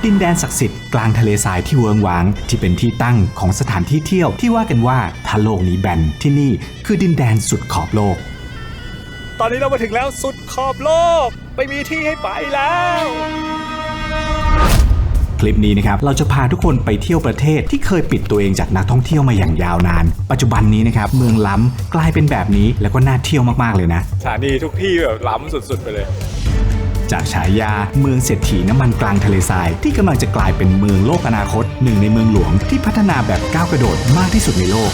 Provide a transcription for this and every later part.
ดินแดนศักดิ์สิทธิ์กลางทะเลทรายที่เวิ้งว้างที่เป็นที่ตั้งของสถานที่เที่ยวที่ว่ากันว่าถ้าโลกนี้แบนที่นี่คือดินแดนสุดขอบโลกตอนนี้เรามาถึงแล้วสุดขอบโลกไม่มีที่ให้ไปแล้วคลิปนี้นะครับเราจะพาทุกคนไปเที่ยวประเทศที่เคยปิดตัวเองจากนักท่องเที่ยวมาอย่างยาวนานปัจจุบันนี้นะครับเมืองล้ำกลายเป็นแบบนี้แล้วก็น่าเที่ยวมากๆเลยนะสถานีทุกที่แบบล้ำสุดๆไปเลยจากฉายาเมืองเศรษฐีน้ำมันกลางทะเลทรายที่กำลังจะกลายเป็นเมืองโลกอนาคตหนึ่งในเมืองหลวงที่พัฒนาแบบก้าวกระโดดมากที่สุดในโลก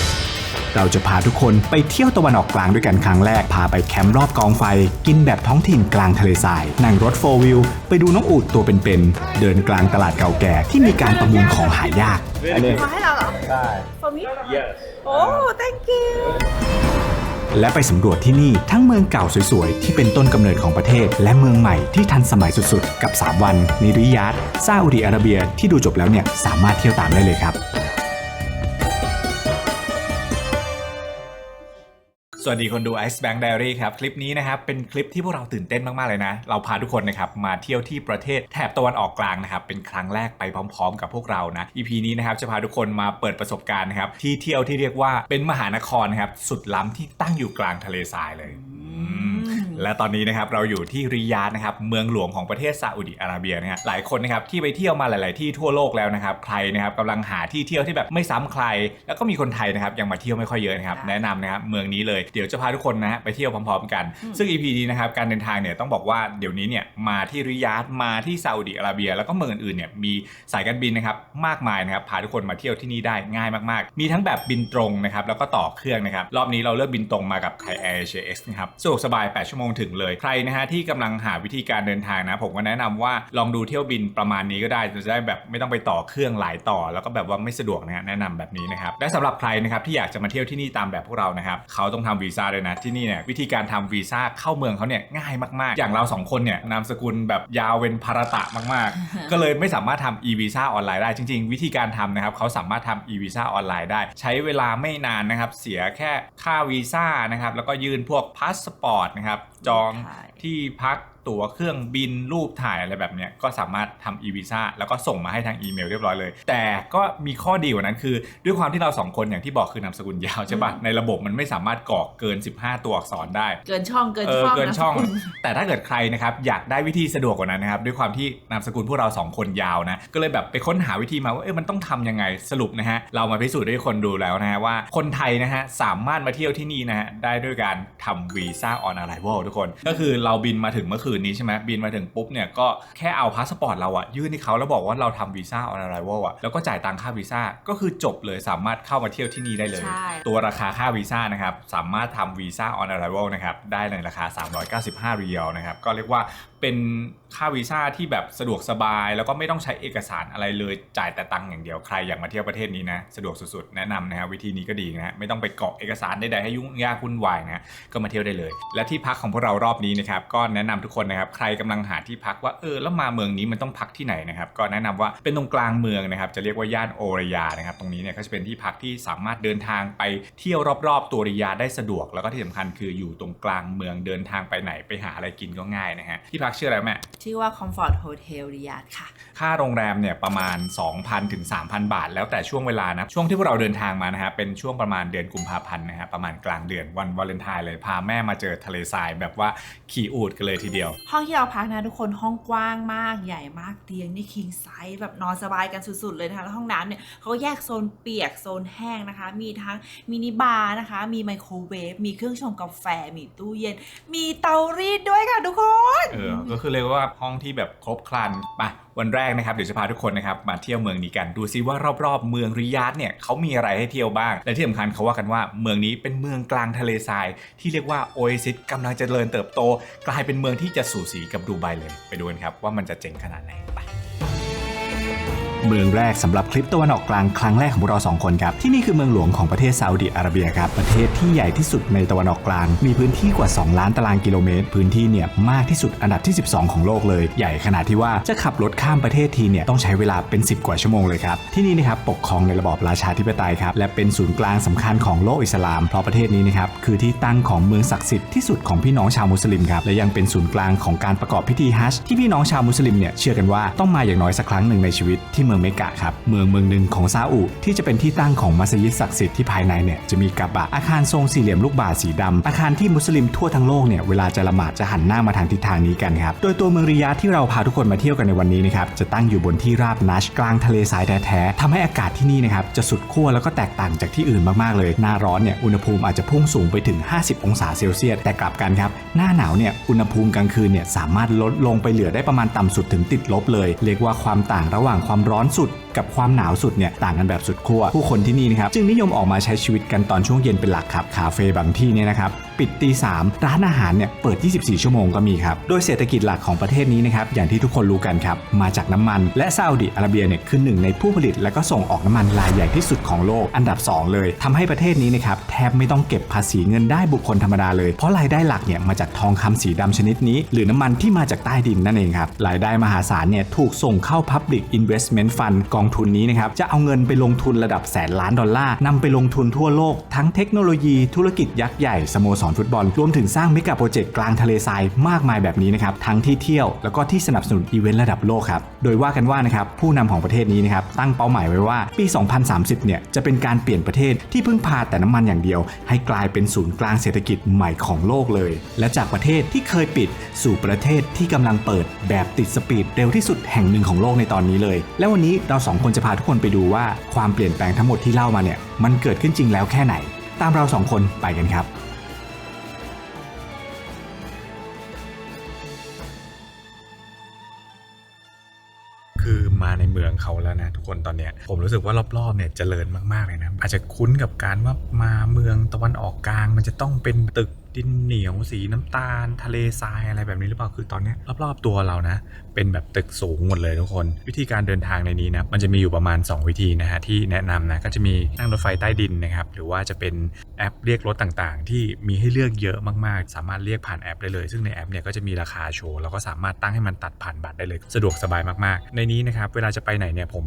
เราจะพาทุกคนไปเที่ยวตะวันออกกลางด้วยกันครั้งแรกพาไปแคมป์รอบกองไฟกินแบบท้องถิ่นกลางทะเลทรายนั่งรถโฟร์วิวไปดูน้องอูฐตัวเป็นๆเดินกลางตลาดเก่าแก่ที่มีการประมูลของหายากมาให้เราเหรอใช่ For me Yes โอ้ thank you และไปสำรวจที่นี่ทั้งเมืองเก่าสวยๆที่เป็นต้นกำเนิดของประเทศและเมืองใหม่ที่ทันสมัยสุดๆกับ3วันในริยาดซาอุดิอาระเบียที่ดูจบแล้วเนี่ยสามารถเที่ยวตามได้เลยครับสวัสดีคนดู Ice Bank Diary ครับคลิปนี้นะครับเป็นคลิปที่พวกเราตื่นเต้นมากๆเลยนะเราพาทุกคนนะครับมาเที่ยวที่ประเทศแถบตะวันออกกลางนะครับเป็นครั้งแรกไปพร้อมๆกับพวกเรานะ EP นี้นะครับจะพาทุกคนมาเปิดประสบการณ์นะครับที่เที่ยวที่เรียกว่าเป็นมหานครนะครับสุดล้ำที่ตั้งอยู่กลางทะเลทรายเลยและตอนนี้นะครับเราอยู่ที่ริยาดนะครับเมืองหลวงของประเทศซาอุดิอาระเบียนะฮะหลายคนนะครับที่ไปเที่ยวมาหลายๆที่ทั่วโลกแล้วนะครับใครนะครับกำลังหาที่เที่ยวที่แบบไม่ซ้ำใครแล้วก็มีคนไทยนะครับยังมาเที่ยวไม่ค่อยเยอะนะครับแนะนำนะครับเมืองนี้เลยเดี๋ยวจะพาทุกคนนะไปเที่ยวพร้อมๆกันซึ่ง EP นี้นะครับการเดินทางเนี่ยต้องบอกว่าเดี๋ยวนี้เนี่ยมาที่ริยาดมาที่ซาอุดิอาระเบียแล้วก็เมืองอื่นๆเนี่ยมีสายการบินนะครับมากมายนะครับพาทุกคนมาเที่ยวที่นี่ได้ง่ายมากๆมีทั้งแบบบินตรงนะครับแล้วก็ต่อเครื่องนะครับรอบนี้เราเลือกบินตรงมากับ Thai Air Asia X นะครับสะดวกสบาย8ชั่วโมงถึงเลยใครนะฮะที่กำลังหาวิธีการเดินทางนะผมก็แนะนำว่าลองดูเที่ยวบินประมาณนี้ก็ได้จะได้แบบไม่ต้องไปต่อเครื่องหลายต่อแล้วก็แบบว่าไม่สะดวกนะฮะแนะนำแบบนี้นะครับและสำหรับใครนะครับที่อยากจะมาเที่ยวที่นี่ตามแบบพวกเรานะครับเขาต้องทำวีซ่าด้วยนะที่นี่เนี่ยวิธีการทำวีซ่าเข้าเมืองเขาเนี่ยง่ายมากๆอย่างเรา2คนเนี่ยนามสกุลแบบยาวเป็นภารตะมากๆ ก็เลยไม่สามารถทำ e-visa ออนไลน์ได้จริงๆวิธีการทำนะครับเขาสามารถทำ e-visa ออนไลน์ได้ใช้เวลาไม่นานนะครับเสียแค่ค่าวีซ่านะครับแล้วก็ยื่นพวกพาสปอร์ตนะครับจองที่พักตั๋วเครื่องบินรูปถ่ายอะไรแบบเนี้ยก็สามารถทำ e-visa แล้วก็ส่งมาให้ทางอีเมลเรียบร้อยเลยแต่ก็มีข้อดีกว่านั้นคือด้วยความที่เรา2คนอย่างที่บอกคือนามสกุลยาวใช่ป่ะในระบบมันไม่สามารถกรอกเกิน15ตัวอักษรได้เกินช่องแต่ถ้าเกิดใครนะครับอยากได้วิธีสะดวกกว่านั้นนะครับด้วยความที่นามสกุลพวกเรา2คนยาวนะก็เลยแบบไปค้นหาวิธีมาว่ามันต้องทำยังไงสรุปนะฮะเรามาพิสูจน์ให้คนดูแล้วนะฮะว่าคนไทยนะฮะสามารถมาเที่ยวที่นี่นะฮะได้ด้วยการทำวีซ่าออนอะไรวัลทุกคนก็คือเราบินมาถึงเมื่อคืนนี้ใช่ไหมบินมาถึงปุ๊บเนี่ยก็แค่เอาพาสปอร์ตเราอะยื่นให้เขาแล้วบอกว่าเราทำวีซ่าออนอะไรวัลอะแล้วก็จ่ายตังค่าวีซ่าก็คือจบเลยสามารถเข้ามาเที่ยวที่นี่ได้เลยตัวราคาค่าวีซ่านะครับสามารถทำวีซ่าออนอะไรวัลนะครับได้ในราคา395 เรียลนะครับก็เรียกว่าเป็นค่าวีซ่าที่แบบสะดวกสบายแล้วก็ไม่ต้องใช้เอกสารอะไรเลยจ่ายแต่ตังค์อย่างเดียวใครอยากมาเที่ยวประเทศนี้นะสะดวกสุดๆแนะนำนะครับวิธีนี้ก็ดีนะฮะไม่ต้องไปกรอกเอกสารใดๆให้ยุ่งยากวุ่นวายนะก็มาเที่ยวได้เลยและที่พักของพวกเรารอบนี้นะครับก็แนะนำทุกคนนะครับใครกำลังหาที่พักว่าแล้วมาเมืองนี้มันต้องพักที่ไหนนะครับก็แนะนำว่าเป็นตรงกลางเมืองนะครับจะเรียกว่าย่านโอรยานะครับตรงนี้เนี่ยก็จะเป็นที่พักที่สามารถเดินทางไปเที่ยวรอบๆตัวริยาได้สะดวกแล้วก็ที่สำคัญคืออยู่ตรงกลางเมืองเดินทางไปไหนไปหาอะไรกินก็ง่ายนะฮะที่พักชื่ออะไรแม่ชื่อว่า Comfort Hotel ริยาดค่ะค่าโรงแรมเนี่ยประมาณ 2,000 ถึง 3,000 บาทแล้วแต่ช่วงเวลานะช่วงที่พวกเราเดินทางมานะฮะเป็นช่วงประมาณเดือนกุมภาพันธ์นะฮะประมาณกลางเดือนวันวาเลนไทน์เลยพาแม่มาเจอทะเลทรายแบบว่าขี่อูฐกันเลยทีเดียวห้องที่เราพักนะทุกคนห้องกว้างมากใหญ่มากเตียงนี่ king size แบบนอนสบายกันสุดๆเลยนะคะแล้วห้องน้ำเนี่ยเขาแยกโซนเปียกโซนแห้งนะคะมีทั้งมินิบาร์นะคะมีไมโครเวฟมีเครื่องชงกาแฟมีตู้เย็นมีเตารีดด้วยค่ะทุกคนก็คือเรียกว่าห้องที่แบบครบครันไปวันแรกนะครับเดี๋ยวจะพาทุกคนนะครับมาเที่ยวเมืองนี้กันดูซิว่ารอบๆเมืองริยาดเนี่ยเขามีอะไรให้เที่ยวบ้างและที่สำคัญเขาว่ากันว่าเมืองนี้เป็นเมืองกลางทะเลทรายที่เรียกว่าโอเอซิสกำลังจะเจริญเติบโตกลายเป็นเมืองที่จะสูสีกับดูไบเลยไปดูกันครับว่ามันจะเจ๋งขนาดไหนไป เมืองแรกสำหรับคลิปตะวันออกกลางครั้งแรกของพวกเรา2คนครับที่นี่คือเมืองหลวงของประเทศซาอุดิอาระเบียครับประเทศที่ใหญ่ที่สุดในตะวันออกกลางมีพื้นที่กว่า2ล้านตารางกิโลเมตรพื้นที่เนี่ยมากที่สุดอันดับที่12ของโลกเลยใหญ่ขนาดที่ว่าจะขับรถข้ามประเทศทีเนี่ยต้องใช้เวลาเป็น10กว่าชั่วโมงเลยครับที่นี่นะครับปกครองในระบอบราชาธิปไตยครับและเป็นศูนย์กลางสำคัญของโลกอิสลามเพราะประเทศนี้นะครับคือที่ตั้งของเมืองศักดิ์สิทธิ์ที่สุดของพี่น้องชาวมุสลิมครับและยังเป็นศูนย์กลางของการประกอบพิธีฮัจญ์ที่พี่น้องชาวมุสลิมเนี่ยเชื่อกันว่าต้องมาอย่างน้อยสักครั้งหนึ่งในชีวิตที่เมืองเมกะครับเมืองหนึ่งของซาอุที่จะเป็นที่ตั้งของมัสยิดศักดิ์สิทธิ์ที่ภายในเนี่ยจะมีกะบะอาคารทรงสี่เหลี่ยมลูกบาศก์สีดำอาคารที่มุสลิมทั่วทั้งโลกเนี่ยเวลาจะละหมาดจะหันหน้ามาทางทิศทางนี้กันครับโดยตัวเมืองริยาดที่เราพาทุกคนมาเที่ยวกันในวันนี้นะครับจะตั้งอยู่บนที่ราบนัชกลางทะเลทรายแท้ๆทำให้อากาศที่นี่นะครับจะสุดขั้วแล้วก็แตกต่างจากที่อื่นมากๆเลยหน้าร้อนเนี่ยอุณหภูมิอาจจะพุ่งสูงไปถึง50องศาเซลเซียสแต่กลับกันครับหน้าหนาวเนี่ยอุณหภูมิกลางคืนเนี่ยสามารถลดลงไปเหลือได้ประมาณต่ำสุดถึงติดลบเลยเรียกว่าความต่างระหว่างความร้อนสุดกับความหนาวสุดเนี่ยต่างกันแบบสุดขั้วผู้คนที่นี่นะครับจึงนิยมออกมาใช้ชีวิตกันตอนช่วงเย็นเป็นหลักครับคาเฟ่บางที่เนี่ยนะครับปิดตี 3ร้านอาหารเนี่ยเปิด24ชั่วโมงก็มีครับโดยเศรษฐกิจหลักของประเทศนี้นะครับอย่างที่ทุกคนรู้กันครับมาจากน้ำมันและซาอุดิอาระเบียเนี่ยคือหนึ่งในผู้ผลิตและก็ส่งออกน้ำมันรายใหญ่ที่สุดของโลกอันดับ2เลยทำให้ประเทศนี้นะครับแทบไม่ต้องเก็บภาษีเงินได้บุคคลธรรมดาเลยเพราะรายได้หลักเนี่ยมาจากทองคำสีดำชนิดนี้หรือน้ำมันที่มาจากใต้ดินนั่นเองครับรายได้มหาศาลเนี่ยถูกส่งเข้า Public Investment Fund กองทุนนี้นะครับจะเอาเงินไปลงทุนระดับแสนล้านดอลลาร์นำไปลงทุนทั่วโลกทั้งเทคโนโลยีธุรกิจยักษ์ใหญ่สโมสรฟุตบอลรวมถึงสร้างเมกะโปรเจกต์กลางทะเลทรายมากมายแบบนี้นะครับทั้งที่เที่ยวแล้วก็ที่สนับสนุนอีเวนต์ระดับโลกครับโดยว่ากันว่านะครับผู้นำของประเทศนี้นะครับตั้งเป้าหมายไว้ว่าปี 2030 เนี่ยจะเป็นการเปลี่ยนประเทศที่พึ่งพาแต่น้ำมันอย่างเดียวให้กลายเป็นศูนย์กลางเศรษฐกิจใหม่ของโลกเลยและจากประเทศที่เคยปิดสู่ประเทศที่กำลังเปิดแบบติดสปีดเร็วที่สุดแห่งหนึ่งของโลกในตอนนี้เลยและวันนี้เรา2คนจะพาทุกคนไปดูว่าความเปลี่ยนแปลงทั้งหมดที่เล่ามาเนี่ยมันเกิดขึ้นจริงแล้วแค่ไหนตามเรา2คนไปกันครับคือมาในเมืองเขาแล้วนะทุกคนตอนเนี้ยผมรู้สึกว่ารอบๆเนี่ยเจริญมากๆเลยนะอาจจะคุ้นกับการว่ามาเมืองตะวันออกกลางมันจะต้องเป็นตึกดินเหนียวสีน้ำตาลทะเลทรายอะไรแบบนี้หรือเปล่าคือตอนนี้รอบๆตัวเรานะเป็นแบบตึกสูงหมดเลยทุกคนวิธีการเดินทางในนี้นะมันจะมีอยู่ประมาณ2วิธีนะฮะที่แนะนำนะก็จะมีนั่งรถไฟใต้ดินนะครับหรือว่าจะเป็นแอปเรียกรถต่างๆที่มีให้เลือกเยอะมากๆสามารถเรียกผ่านแอปได้เลยซึ่งในแอปเนี่ยก็จะมีราคาโชว์แล้วก็สามารถตั้งให้มันตัดผ่านบัตรได้เลยสะดวกสบายมากๆในนี้นะครับเวลาจะไปไหนเนี่ยผม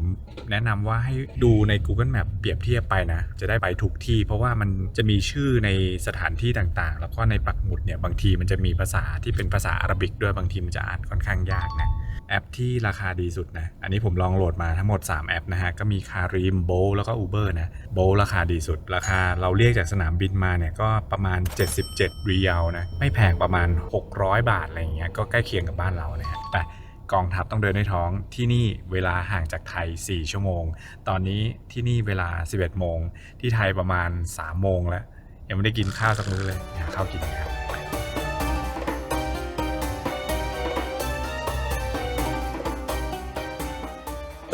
แนะนำว่าให้ดูใน Google Map เปรียบเทียบไปนะจะได้ไปถูกที่เพราะว่ามันจะมีชื่อในสถานที่ต่างๆแล้วก็ในปักหมุดเนี่ยบางทีมันจะมีภาษาที่เป็นภาษาอาหรับิกด้วยบางทีมันจะอ่านค่อนข้างยากนะแอปที่ราคาดีสุดนะอันนี้ผมลองโหลดมาทั้งหมด3แอปนะฮะก็มีคารีมโบลแล้วก็ Uber นะโบลราคาดีสุดราคาเราเรียกจากสนามบินมาเนี่ยก็ประมาณ77รียัลนะไม่แพงประมาณ600 บาทอะไรอย่างเงี้ยก็ใกล้เคียงกับบ้านเรานะฮะแต่กองทัพต้องเดินด้วยท้องที่นี่เวลาห่างจากไทย4ชั่วโมงตอนนี้ที่นี่เวลา11โมงที่ไทยประมาณ3โมงแล้วยังไม่ได้กินข้าวสักมื้อเลยหาข้าวกินครับ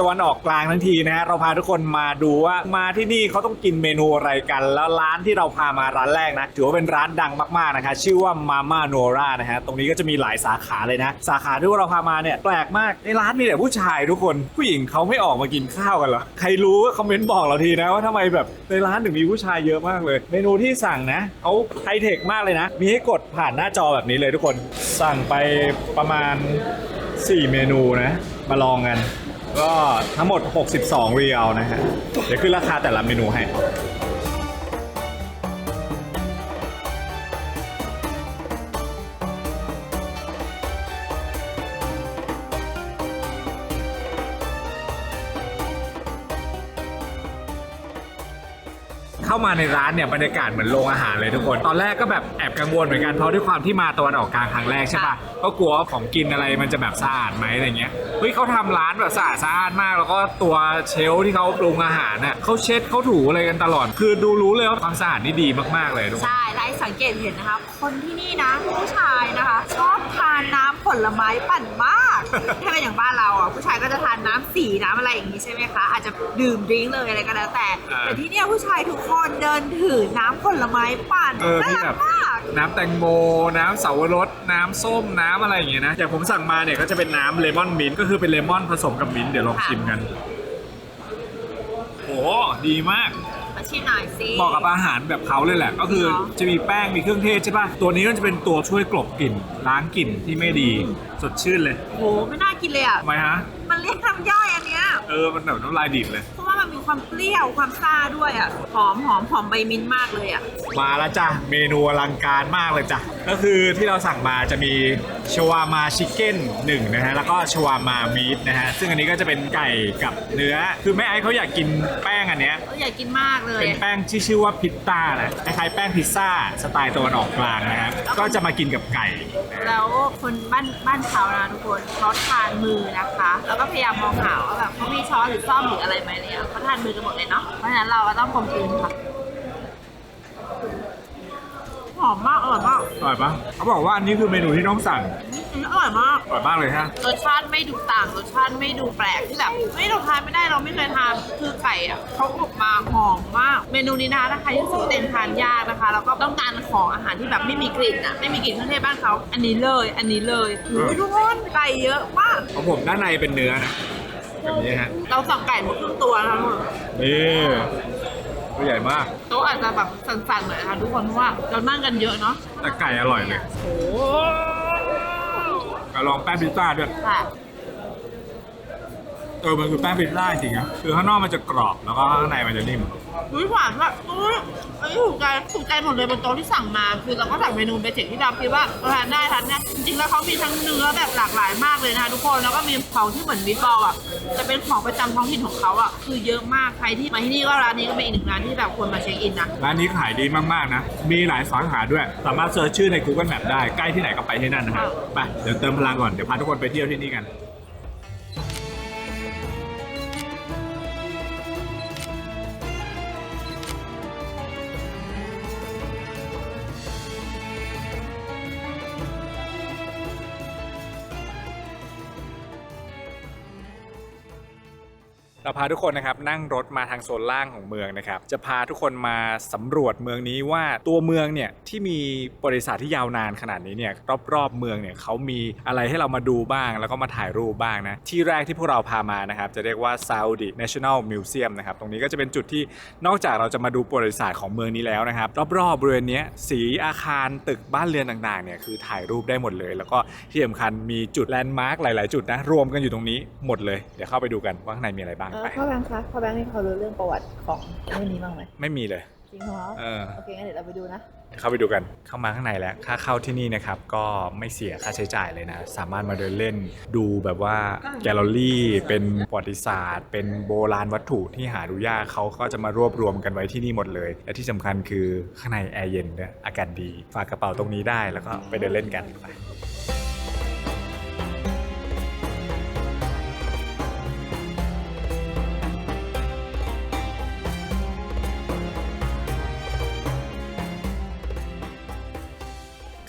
ตะวันออกกลางทั้งทีนะฮะเราพาทุกคนมาดูว่ามาที่นี่เขาต้องกินเมนูอะไรกันแล้วร้านที่เราพามาร้านแรกนะถือว่าเป็นร้านดังมากๆนะคะชื่อว่ามาม่าโนรานะฮะตรงนี้ก็จะมีหลายสาขาเลยนะสาขาที่เราพามาเนี่ยแปลกมากในร้านมีแต่ผู้ชายทุกคนผู้หญิงเขาไม่ออกมากินข้าวกันเหรอใครรู้ก็คอมเมนต์บอกเราทีนะว่าทำไมแบบในร้านถึงมีผู้ชายเยอะมากเลยเมนูที่สั่งนะเขาไฮเทคมากเลยนะมีให้กดผ่านหน้าจอแบบนี้เลยทุกคนสั่งไปประมาณ4เมนูนะมาลองกันก็ทั้งหมด62รียัลนะฮะเดี๋ยวขึ้นราคาแต่ละเมนูให้เข้ามาในร้านเนี่ยบรรยากาศเหมือนโรงอาหารเลยทุกคนตอนแรกก็แบบแอบกังวลเหมือนกันเพราะด้วยความที่มาตะวันออกกลางครั้งแรกใช่ปะก็กลัวว่าของกินอะไรมันจะแบบสะอาดไหมอะไรเงี้ยเฮ้ยเขาทำร้านแบบสะอาดมากแล้วก็ตัวเชลฟ์ที่เขาปรุงอาหารน่ะเขาเช็ดเขาถูอะไรกันตลอดคือดูรู้เลยว่าความสะอาดนี่ดีมากๆเลยทุกคนใช่และสังเกตเห็นนะคะคนที่นี่นะผู้ชายนะคะชอบทานน้ำผลไม้ปั่นมากถ้าเป็นอย่างบ้านเราอ่ะผู้ชายก็จะทานน้ำสีน้ำอะไรอย่างนี้ใช่ไหมคะอาจจะดื่มดริงก์เลยอะไรก็แล้วแต่ที่เนี่ยผู้ชายทุกคนเดินถือน้ำผลไม้ปั่นน่ารักมากน้ำแตงโมน้ำเสาวรสน้ำส้มน้ำอะไรอย่างเงี้ยนะอย่างผมสั่งมาเนี่ยก็จะเป็นน้ำเลมอนมิ้นท์ก็คือเป็นเลมอนผสมกับมิ้นท์เดี๋ยวลองชิมกัน ดีมาก มาชิมหน่อยสิ เหมาะกับอาหารแบบเขาเลยแหละ ก็คือจะมีแป้งมีเครื่องเทศใช่ป่ะตัวนี้ก็จะเป็นตัวช่วยกลบกลิ่นล้างกลิ่นที่ไม่ดีสดชื่นเลย โหไม่น่ากินเลยอ่ะ ทำไมฮะ มันเรียกน้ำย่อยอันเนี้ย มันแบบน้ำลายดิบเลย เพราะว่ามันมีความเปรี้ยวความซ่าด้วยอ่ะหอมใบมิ้นท์มากเลยอ่ะ มาแล้วจ้ะเมนูอลังการมากเลยจ้ะก็คือที่เราสั่งมาจะมีชวามาชิคเก้น1นะฮะแล้วก็ชวามามีทนะฮะซึ่งอันนี้ก็จะเป็นไก่กับเนื้อคือแม่ไอ้เขาอยากกินแป้งอันเนี้ย อยากกินมากเลย เป็นแป้งที่ชื่อว่าพิซซ่านะคล้ายๆแป้งพิซซ่าสไตล์ตะวันออกกลางนะฮะก็จะมากินกับไก่นะ แล้วคนบ้านเขานะทุกคนเขาทานมือนะคะ แล้วก็พยายามมองหาว่าแบบเขามีช้อนหรือซ่อมหรืออะไรไหมเนี่ยเขาทานมือกันหมดเลยเนาะเพราะฉะนั้นเราก็ต้องกลมกลืนค่ะหอมมากอร่อยมาก อร่อยปะเขาบอกว่าอันนี้คือเมนูที่ต้องสั่ง อร่อยมาก อร่อยมากเลยฮะ รสชาติไม่ดูต่างรสชาติไม่ดูแปลกที่แบบไม่เราทานไม่ได้เราไม่เคยทานคือไก่อ่ะเขาอบมาหอมมาก เมนูนี้นะคะถ้าใครที่รู้สึกว่าเต็มทานยากนะคะแล้วก็ต้องการของอาหารที่แบบไม่มีกลิ่นอ่ะไม่มีกลิ่นเครื่องเทศบ้านเขาอันนี้เลยทุกคนไก่เยอะมาก ของผมด้านในเป็นเนื้อนะแบบนี้ฮะ เราสั่งไก่หมดครึ่งตัวนะคะทุกคน นี่ตัวใหญ่มาก โต๊ะอาจจะแบบสั่นๆหน่อยนะคะทุกคนเพราะว่าเรานั่งกันเยอะเนาะ แต่ไก่อร่อยเลย โอ้ ลองแป้งพิซซ่าด้วย ค่ะ มันคือแป้งพิซซ่าจริงๆนะคือข้างนอกมันจะกรอบแล้วก็ข้างในมันจะนิ่ม หวานแบบอันนี้ถูกใจหมดเลยบนโต๊ะที่สั่งมาคือเราก็สั่งเมนูเบสิกที่เราคิดว่าทานได้จริงๆแล้วเขามีทั้งเนื้อแบบหลากหลายมากเลยนะคะทุกคนแล้วก็มีของที่เหมือนมิตบอลอ่ะจะเป็นของประจำท้องถิ่นของเขาอ่ะคือเยอะมากใครที่มาที่นี่ก็ร้านนี้ก็เป็นอีกหนึ่งร้านที่แบบควรมาเช็คอินนะ ร้านนี้ขายดีมากๆนะมีหลายสาขาด้วยสามารถเซิร์ชชื่อใน Google Map ได้ใกล้ที่ไหนก็ไปที่นั่นนะครับไปเดี๋ยวเติมพลังก่อนเดี๋ยวพาทุกคนไปเที่ยวที่นี่กัน เราพาทุกคนนะครับนั่งรถมาทางโซนล่างของเมืองนะครับจะพาทุกคนมาสำรวจเมืองนี้ว่าตัวเมืองเนี่ยที่มีบริษัทที่ยาวนานขนาดนี้เนี่ยรอบๆเมืองเนี่ยเขามีอะไรให้เรามาดูบ้างแล้วก็มาถ่ายรูปบ้างนะที่แรกที่พวกเราพามานะครับจะเรียกว่า Saudi National Museum นะครับตรงนี้ก็จะเป็นจุดที่นอกจากเราจะมาดูประวัติศาสตร์ของเมืองนี้แล้วนะครับรอบๆบริเวณนี้สีอาคารตึกบ้านเรือนต่างๆเนี่ยคือถ่ายรูปได้หมดเลยแล้วก็ที่สำคัญมีจุดแลนด์มาร์คหลายๆจุดนะรวมกันอยู่ตรงนี้หมดเลยเดี๋ยวเข้าไปดูกันว่าข้างในมีอะไรบ้างไป พ่อแบงค์คะพ่อแบงค์นี่เขารู้เรื่องประวัติของเรื่องนี้บ้างไหม ไม่มีเลย จริงเหรอโอเคงั้นเดี๋ยวเราไปดูนะ เข้าไปดูกันเข้ามาข้างในแล้วค่าเข้าที่นี่นะครับก็ไม่เสียค่าใช้จ่ายเลยนะสามารถมาเดินเล่นดูแบบว่าแกลเลอรี่เป็นประวัติศาสตร์ เป็นโบราณวัตถุที่หาดูยากเขาก็จะมารวบรวมกันไว้ที่นี่หมดเลยและที่สำคัญคือข้างในแอร์เย็นด้วยอากาศดีฝากกระเป๋าตรงนี้ได้แล้วก็ไปเดินเล่นกันไป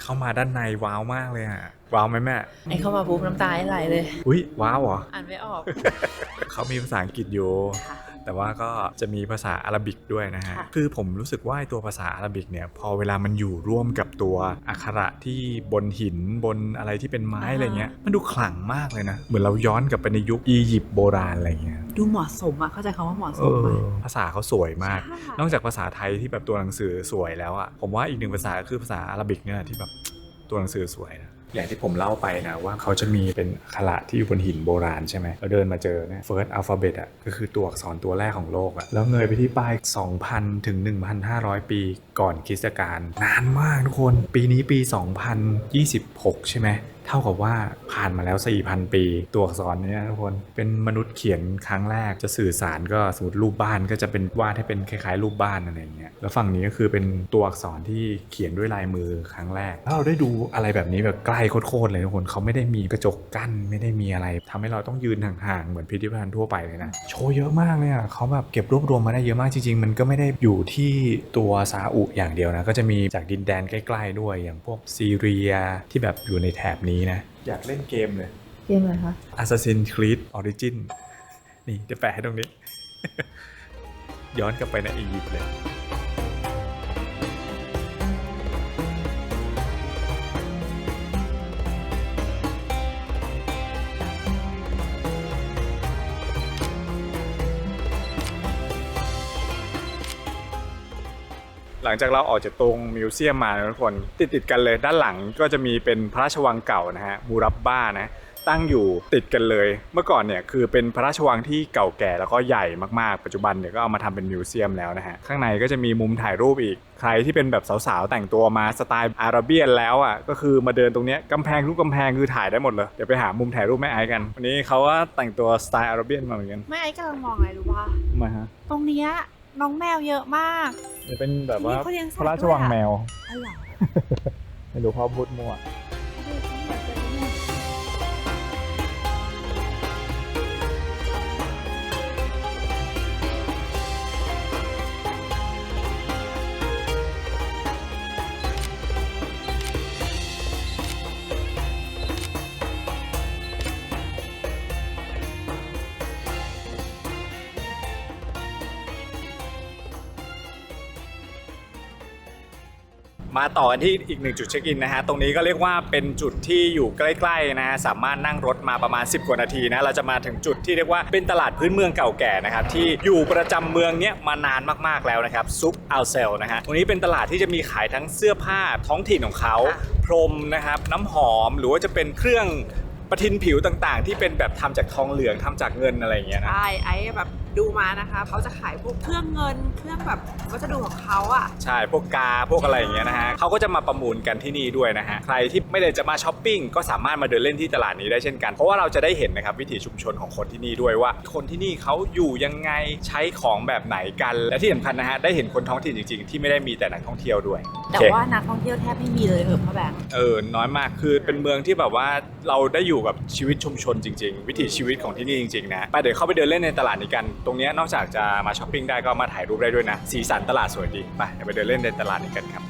เข้ามาด้านในว้าวมากเลยอ่ะว้าวไหมแม่ ไอเข้ามาปุ๊บน้ำตาไหลเลย อุ้ยว้าวเหรอ อ่านไม่ออก เขามีภาษาอังกฤษอยู่ ค่ะ แต่ว่าก็จะมีภาษาอาหรับิกด้วยนะฮะ ค่ะ คือผมรู้สึกว่าไอ้ตัวภาษาอาหรับิกเนี่ยพอเวลามันอยู่ร่วมกับตัวอักขระที่บนหินบนอะไรที่เป็นไม้อะไรเงี้ยมันดูขลังมากเลยนะเหมือนเราย้อนกลับไปในยุคอียิปต์โบราณอะไรเงี้ย ดูเหมาะสมอ่ะเข้าใจคำว่าเหมาะสมไหม ภาษาเขาสวยมาก นอกจากภาษาไทยที่แบบตัวหนังสือสวยแล้วอ่ะผมว่าอีกหนึ่งภาษาคือภาษาอาหรับิกเนี่ยที่แบบตัวหนังสือสวยนะอย่างที่ผมเล่าไปนะว่าเขาจะมีเป็นอักขระที่อยู่บนหินโบราณใช่ไหมเราเดินมาเจอเนี่ย first alphabet อ่ะก็คือตัวอักษรตัวแรกของโลกอ่ะแล้วเงยไปที่ป้าย 2,000 ถึง 1,500 ปีก่อนคริสตกาลนานมากทุกคนปีนี้ปี 2026 ใช่ไหมเท่ากับว่าผ่านมาแล้ว 4,000 ปีตัวอักษรเนี่ยทุกคนเป็นมนุษย์เขียนครั้งแรกจะสื่อสารก็สมมติรูปบ้านก็จะเป็นวาดให้เป็นคล้ายๆรูปบ้านอะไรอย่างเงี้ยแล้วฝั่งนี้ก็คือเป็นตัวอักษรที่เขียนด้วยลายมือครั้งแรกแล้วเราได้ดูอะไรแบบนี้แบบใกล้โคตรๆเลยทุกคนเขาไม่ได้มีกระจกกั้นไม่ได้มีอะไรทำให้เราต้องยืนห่างๆเหมือนพิพิธภัณฑ์ทั่วไปเลยนะโชว์เยอะมากเลยอ่ะเขาแบบเก็บรวบรวมมาได้เยอะมากจริงๆมันก็ไม่ได้อยู่ที่ตัวซาอุอย่างเดียวนะก็จะมีจากดินแดนใกล้ๆด้วยอย่างพวกซีเรียที่แบบอยู่ในแถบนี้นะอยากเล่นเกมเลย เกมอะไรคะ Assassin's Creed Origin นี่จะแปะให้ตรงนี้ ย้อนกลับไปในอียิปต์เลย หลังจากเราออกจากตรงมิวเซียมมาทุกคนติดกันเลยด้านหลังก็จะมีเป็นพระราชวังเก่านะฮะมูรับบ้านะตั้งอยู่ติดกันเลยเมื่อก่อนเนี่ยคือเป็นพระราชวังที่เก่าแก่แล้วก็ใหญ่มากๆปัจจุบันเนี่ยก็เอามาทำเป็นมิวเซียมแล้วนะฮะข้างในก็จะมีมุมถ่ายรูปอีกใครที่เป็นแบบสาวๆแต่งตัวมาสไตล์อาราเบียนแล้วอ่ะก็คือมาเดินตรงเนี้ยกำแพงทุกกำแพงคือถ่ายได้หมดเลยเดี๋ยวไปหามุมถ่ายรูปแม่ไอซ์กันวันนี้เขาว่าแต่งตัวสไตล์อาราเบียนมาเหมือนกัน ไม่ไอ้กำลังมองอะไรรู้ป่ะ มาฮะ ตรงเนี้ยน้องแมวเยอะมาก จะเป็นแบบว่า ที่นี่เขาเลี้ยงสัตว์ พระราชวังแมว อ๋อเหรอ ไม่รู้พ่อพูดมั่ว มาต่อกันที่อีกหนึ่งจุดเช็คอินนะฮะตรงนี้ก็เรียกว่าเป็นจุดที่อยู่ใกล้ๆนะฮะสามารถนั่งรถมาประมาณ10กว่านาทีนะเราจะมาถึงจุดที่เรียกว่าเป็นตลาดพื้นเมืองเก่าแก่นะครับที่อยู่ประจำเมืองเนี้ยมานานมากๆแล้วนะครับซุปอัลเซลนะฮะตรงนี้เป็นตลาดที่จะมีขายทั้งเสื้อผ้าท้องถิ่นของเขาพรมนะครับน้ำหอมหรือว่าจะเป็นเครื่องประทินผิวต่างๆที่เป็นแบบทำจากทองเหลืองทำจากเงินอะไรอย่างเงี้ยนะ ใช่ไอ้แบบดูมานะคะเขาจะขายพวกเครื่องเงินเครื่องแบบวัสดุของเขาอ่ะ ใช่พวกกาพวกอะไรอย่างเงี้ยนะฮะเขาก็จะมาประมูลกันที่นี่ด้วยนะฮะใครที่ไม่ได้จะมาช้อปปิ้งก็สามารถมาเดินเล่นที่ตลาดนี้ได้เช่นกันเพราะว่าเราจะได้เห็นนะครับวิถีชุมชนของคนที่นี่ด้วยว่าคนที่นี่เขาอยู่ยังไงใช้ของแบบไหนกันและที่สำคัญนะฮะได้เห็นคนท้องถิ่นจริงๆที่ไม่ได้มีแต่นักท่องเที่ยวด้วย แต่ว่านักท่องเที่ยวแทบไม่มีเลยพ่อแบงค์ น้อยมากคือเป็นเมืองที่แบบว่าเราได้อยู่กับชีวิตชุมชนจริงๆวิถีชีวิตของที่นี่จริงๆนะไปเดี๋ยวเข้าไปเดินเล่นในตลาดนี้กันตรงนี้นอกจากจะมาช้อปปิ้งได้ก็มาถ่ายรูปได้ด้วยนะสีสันตลาดสวยดีไปเดี๋ยวไปเดินเล่นในตลาดนี้กันครับ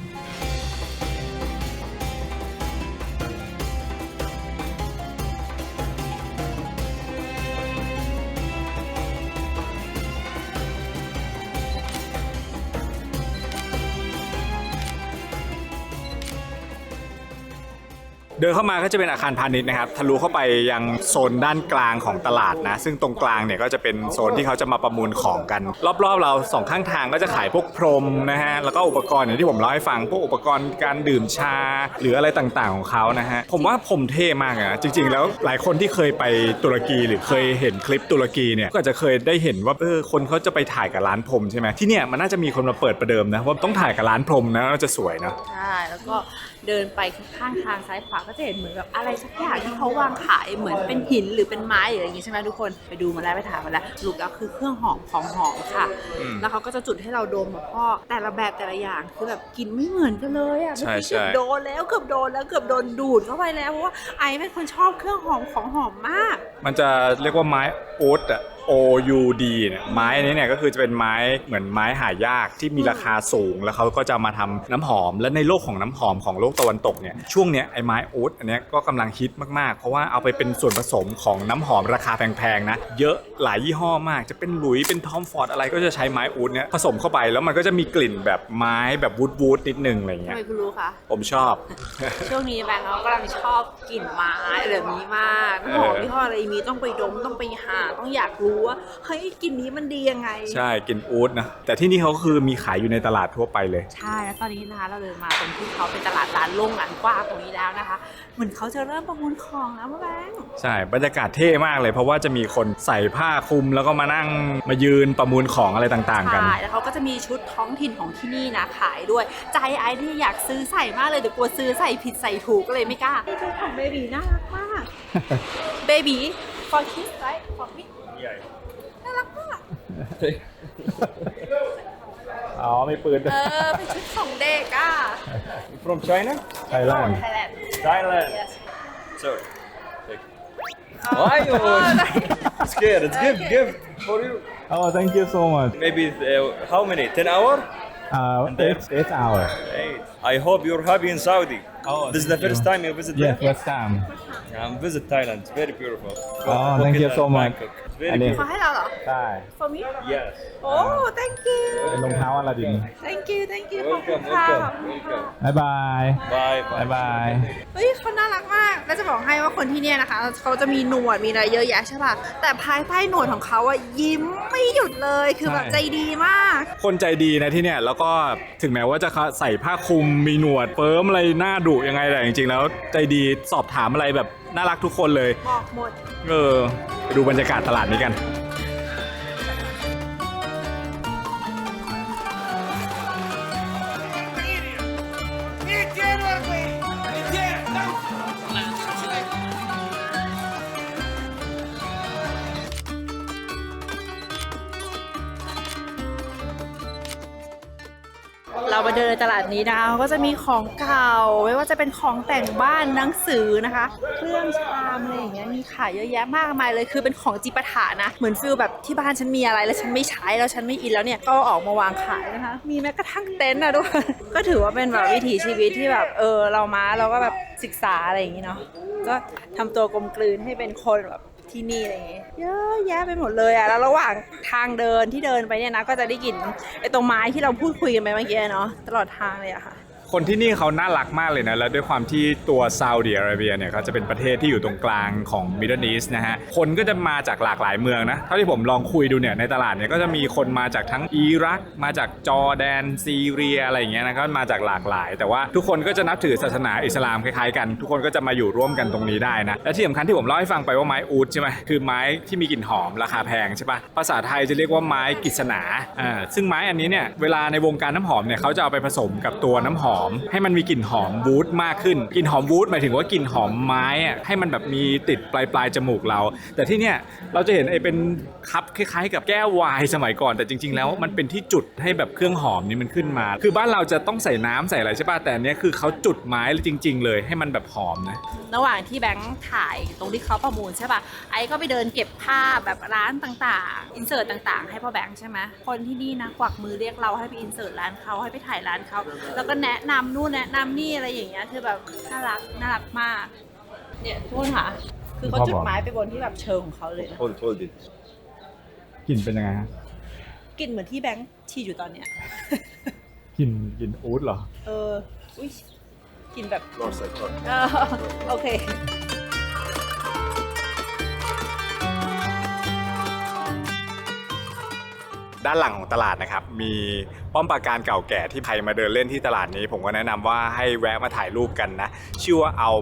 เดินเข้ามาก็จะเป็นอาคารพาณิชย์นะครับทะลุเข้าไปยังโซนด้านกลางของตลาดนะซึ่งตรงกลางเนี่ยก็จะเป็นโซนที่เขาจะมาประมูลของกันรอบๆเราสองข้างทางก็จะขายพวกพรมนะฮะแล้วก็อุปกรณ์อย่างที่ผมเล่าให้ฟังพวกอุปกรณ์การดื่มชาหรืออะไรต่างๆของเขานะฮะผมว่าผมเท่มากนะจริงๆแล้วหลายคนที่เคยไปตุรกีหรือเคยเห็นคลิปตุรกีเนี่ยก็จะเคยได้เห็นว่าคนเขาจะไปถ่ายกับร้านพรมใช่ไหมที่เนี่ยมันน่าจะมีคนมาเปิดประเดิมนะว่าต้องถ่ายกับร้านพรมนะจะสวยนะใช่แล้วก็เดินไปข้างทางซ้ายขวาก็จะเห็นเหมือนแบบอะไรสักอย่างที่เขาวางขายเหมือนเป็นหินหรือเป็นไม้หรืออะไรอย่างงี้ใช่ไหมทุกคนไปดูมาแล้วไปถ่ายมาแล้วสรุปแล้วคือเครื่องหอมของหอมค่ะแล้วเขาก็จะจุดให้เราดมแบบพ่อแต่ละแบบแต่ละอย่างคือแบบกลิ่นไม่เหมือนกันเลยอ่ะเมื่อกี้เกือบโดนแล้วเกือบโดนดูดเข้าไปแล้วเพราะว่าไอเป็นคนชอบเครื่องหอมของหอมมากมันจะเรียกว่าไม้โอ๊ตอะOUD เนี่ยไม้นี้เนี่ยก็คือจะเป็นไม้เหมือนไม้หายากที่มีราคาสูงแล้วเขาก็จะมาทำน้ำหอมและในโลกของน้ำหอมของโลกตะวันตกเนี่ยช่วงเนี้ยไอ้ไม้โอ๊ตอันเนี้ยก็กำลังฮิตมากๆเพราะว่าเอาไปเป็นส่วนผสมของน้ำหอมราคาแพงๆนะเยอะหลายยี่ห้อมากจะเป็นหลุยเป็นทอมฟอร์ดอะไรก็จะใช้ไม้โอ๊ตเนี้ยผสมเข้าไปแล้วมันก็จะมีกลิ่นแบบไม้แบบวูดนิดนึงอะไรเงี้ยทำไมคุณรู้คะผมชอบ ช่วงนี้แบงค์เขากำลังชอบกลิ่นไม้แบบนี้มากหอมที่ห้ออะไรมีต้องไปดมต้องไปหาต้องอยากรู้ว่าเฮ้ยกลิ่นนี้มันดียังไงใช่กลิ่นอูฐนะแต่ที่นี่เขาคือมีขายอยู่ในตลาดทั่วไปเลยใช่แล้วตอนนี้นะคะเราเดินมาตรงที่เขาเป็นตลาดร้านโล่งร้านกว้างตรงนี้แล้วนะคะเหมือนเขาจะเริ่มประมูลของแล้วแบงค์ใช่บรรยากาศเท่มากเลยเพราะว่าจะมีคนใส่ผ้าคลุมแล้วก็มานั่งมายืนประมูลของอะไรต่างๆกันใช่แล้วเขาก็จะมีชุดท้องถิ่นของที่นี่นะขายด้วยใจไอ้ที่อยากซื้อใส่มากเลยแต่กลัวซื้อใส่ผิดใส่ถูกก็เลยไม่กล้าชุดของเบบีน่ารักมากเบบี for kids right for kids น่ารักมากอ๋อมีปืนเป็นชุดของเด็กอ่ะ From China? Thailand. Thailand. Yes. Sorry. Why you? Scared. It's gift for you. Oh, thank you so much. Maybe how many? 10 hours? 8 hours. 8. I hope you're happy in Saudi. Oh, this is the first time you visit there? there? Yes, first time. Visit Thailand. It's very beautiful. Oh, thank you so much. Very And then- good. ขอให้เราเหรอ ใช่ for me Yes. โอ้ thank you เป็นรองเท้าอลาดิน thank you thank you ขอบคุณ Welcome, ค่ะ welcome, ขอบคุณค่ะ welcome. บ๊ายบาย Bye. บ๊ายบาย เฮ้ยเขาน่ารักมาก แล้วจะบอกให้ว่าคนที่เนี่ยนะคะ เขาจะมีหนวด มีอะไรเยอะแยะใช่ป่ะ แต่ภายใต้หนวดของเขาอะยิ้มไม่หยุดเลย คือแบบ ใช่ ใจดีมาก คนใจดีนะที่เนี่ยแล้วก็ถึงแม้ว่าจะใส่ผ้าคลุมมีหนวดเฟิร์มอะไรหน้าดุยังไงแต่จริงๆแล้วใจดีสอบถามอะไรแบบน่ารักทุกคนเลย บอกหมด ไปดูบรรยากาศตลาดนี้กัน เรามาเดินในตลาดนี้นะคะเขาก็จะมีของเก่า ไม่ว่าจะเป็นของแต่งบ้านหนังสือนะคะ เครื่องชามอะไรอย่างเงี้ย มีขายเยอะแยะมากมายเลย คือเป็นของจิปาถะนะ เหมือนฟีลแบบที่บ้านฉันมีอะไรแล้วฉันไม่ใช้แล้วฉันไม่อินแล้วเนี่ย ก็ออกมาวางขายนะคะ มีแม้กระทั่งเต็นท์นะทุกคน ก็ถือว่าเป็นแบบวิถีชีวิตที่แบบเรามาเราก็แบบศึกษาอะไรอย่างงี้เนาะ ก็ทำตัวกลมกลืนให้เป็นคนแบบที่นี่อะไรอย่างเงี้ยเยอะแยะไปหมดเลยอ่ะแล้วระหว่างทางเดินที่เดินไปเนี่ยนะก็จะได้กลิ่นไอ้ตรงไม้ที่เราพูดคุยกันไปเมื่อกี้เนาะตลอดทางเลยอะค่ะ คนที่นี่เขาน่ารักมากเลยนะ แล้วด้วยความที่ตัวซาอุดิอาระเบียเนี่ยเขาจะเป็นประเทศที่อยู่ตรงกลางของ Middle East นะฮะ คนก็จะมาจากหลากหลายเมืองนะ เท่าที่ผมลองคุยดูเนี่ยในตลาดเนี่ยก็จะมีคนมาจากทั้งอิรัก มาจากจอร์แดน ซีเรียอะไรอย่างเงี้ยนะก็มาจากหลากหลาย แต่ว่าทุกคนก็จะนับถือศาสนาอิสลามคล้ายๆกัน ทุกคนก็จะมาอยู่ร่วมกันตรงนี้ได้นะ และที่สำคัญที่ผมเล่าให้ฟังไปว่าไม้อูดใช่ไหมคือไม้ที่มีกลิ่นหอมราคาแพงใช่ปะภาษาไทยจะเรียกว่าไม้กฤษณาซึ่งไม้อันนี้เนี่ยเวลาในวงการน้ำหอมเนี่ยเขาจะเอาไปผสมกับตัวน้ำหอมให้มันมีกลิ่นหอมวูดมากขึ้นกลิ่นหอมวูดหมายถึงว่ากลิ่นหอมไม้อะให้มันแบบมีติดปลายจมูกเรา แต่ที่เนี่ยเราจะเห็นไอ้เป็นคัพคล้ายๆกับแก้วไวน์สมัยก่อนแต่จริงๆแล้วมันเป็นที่จุดให้แบบเครื่องหอมนี่มันขึ้นมา คือบ้านเราจะต้องใส่น้ำใส่อะไรใช่ป่ะแต่อันเนี้ยคือเขาจุดไม้จริง ๆ เลยให้มันแบบหอมนะ ระหว่างที่แบงค์ถ่ายตรงที่เขาประมูลใช่ป่ะไอ้ก็ไปเดินเก็บภาพแบบร้านต่างๆอินเสิร์ตต่างๆให้พ่อแบงค์ใช่ไหมคนที่นี่นะกวักมือเรียกเราให้ไปอินเสิร์ตร้านเขาให้ไปถ่ายร้านเขาแล้วก็แนะนำนู่นแนะนำนี่อะไรอย่างเงี้ยคือแบบน่ารักมากเนี่ยทุกคนค่ะคือเขาจุดไม้ไปบนที่แบบเชิงของเขาเลยนะ Hold it. กลิ่นเป็นยังไงฮะ กลิ่นเหมือนที่แบงค์ฉีดอยู่ตอนเนี้ย กลิ่นอูดเหรอ อุ้ยกลิ่นแบบ Floor side. โอเค ด้านหลังของตลาดนะครับมีป้อมปราการเก่าแก่ที่ใครมาเดินเล่นที่ตลาดนี้ผมก็แนะนำว่าให้แวะมาถ่ายรูปกันนะชื่อว่าอัล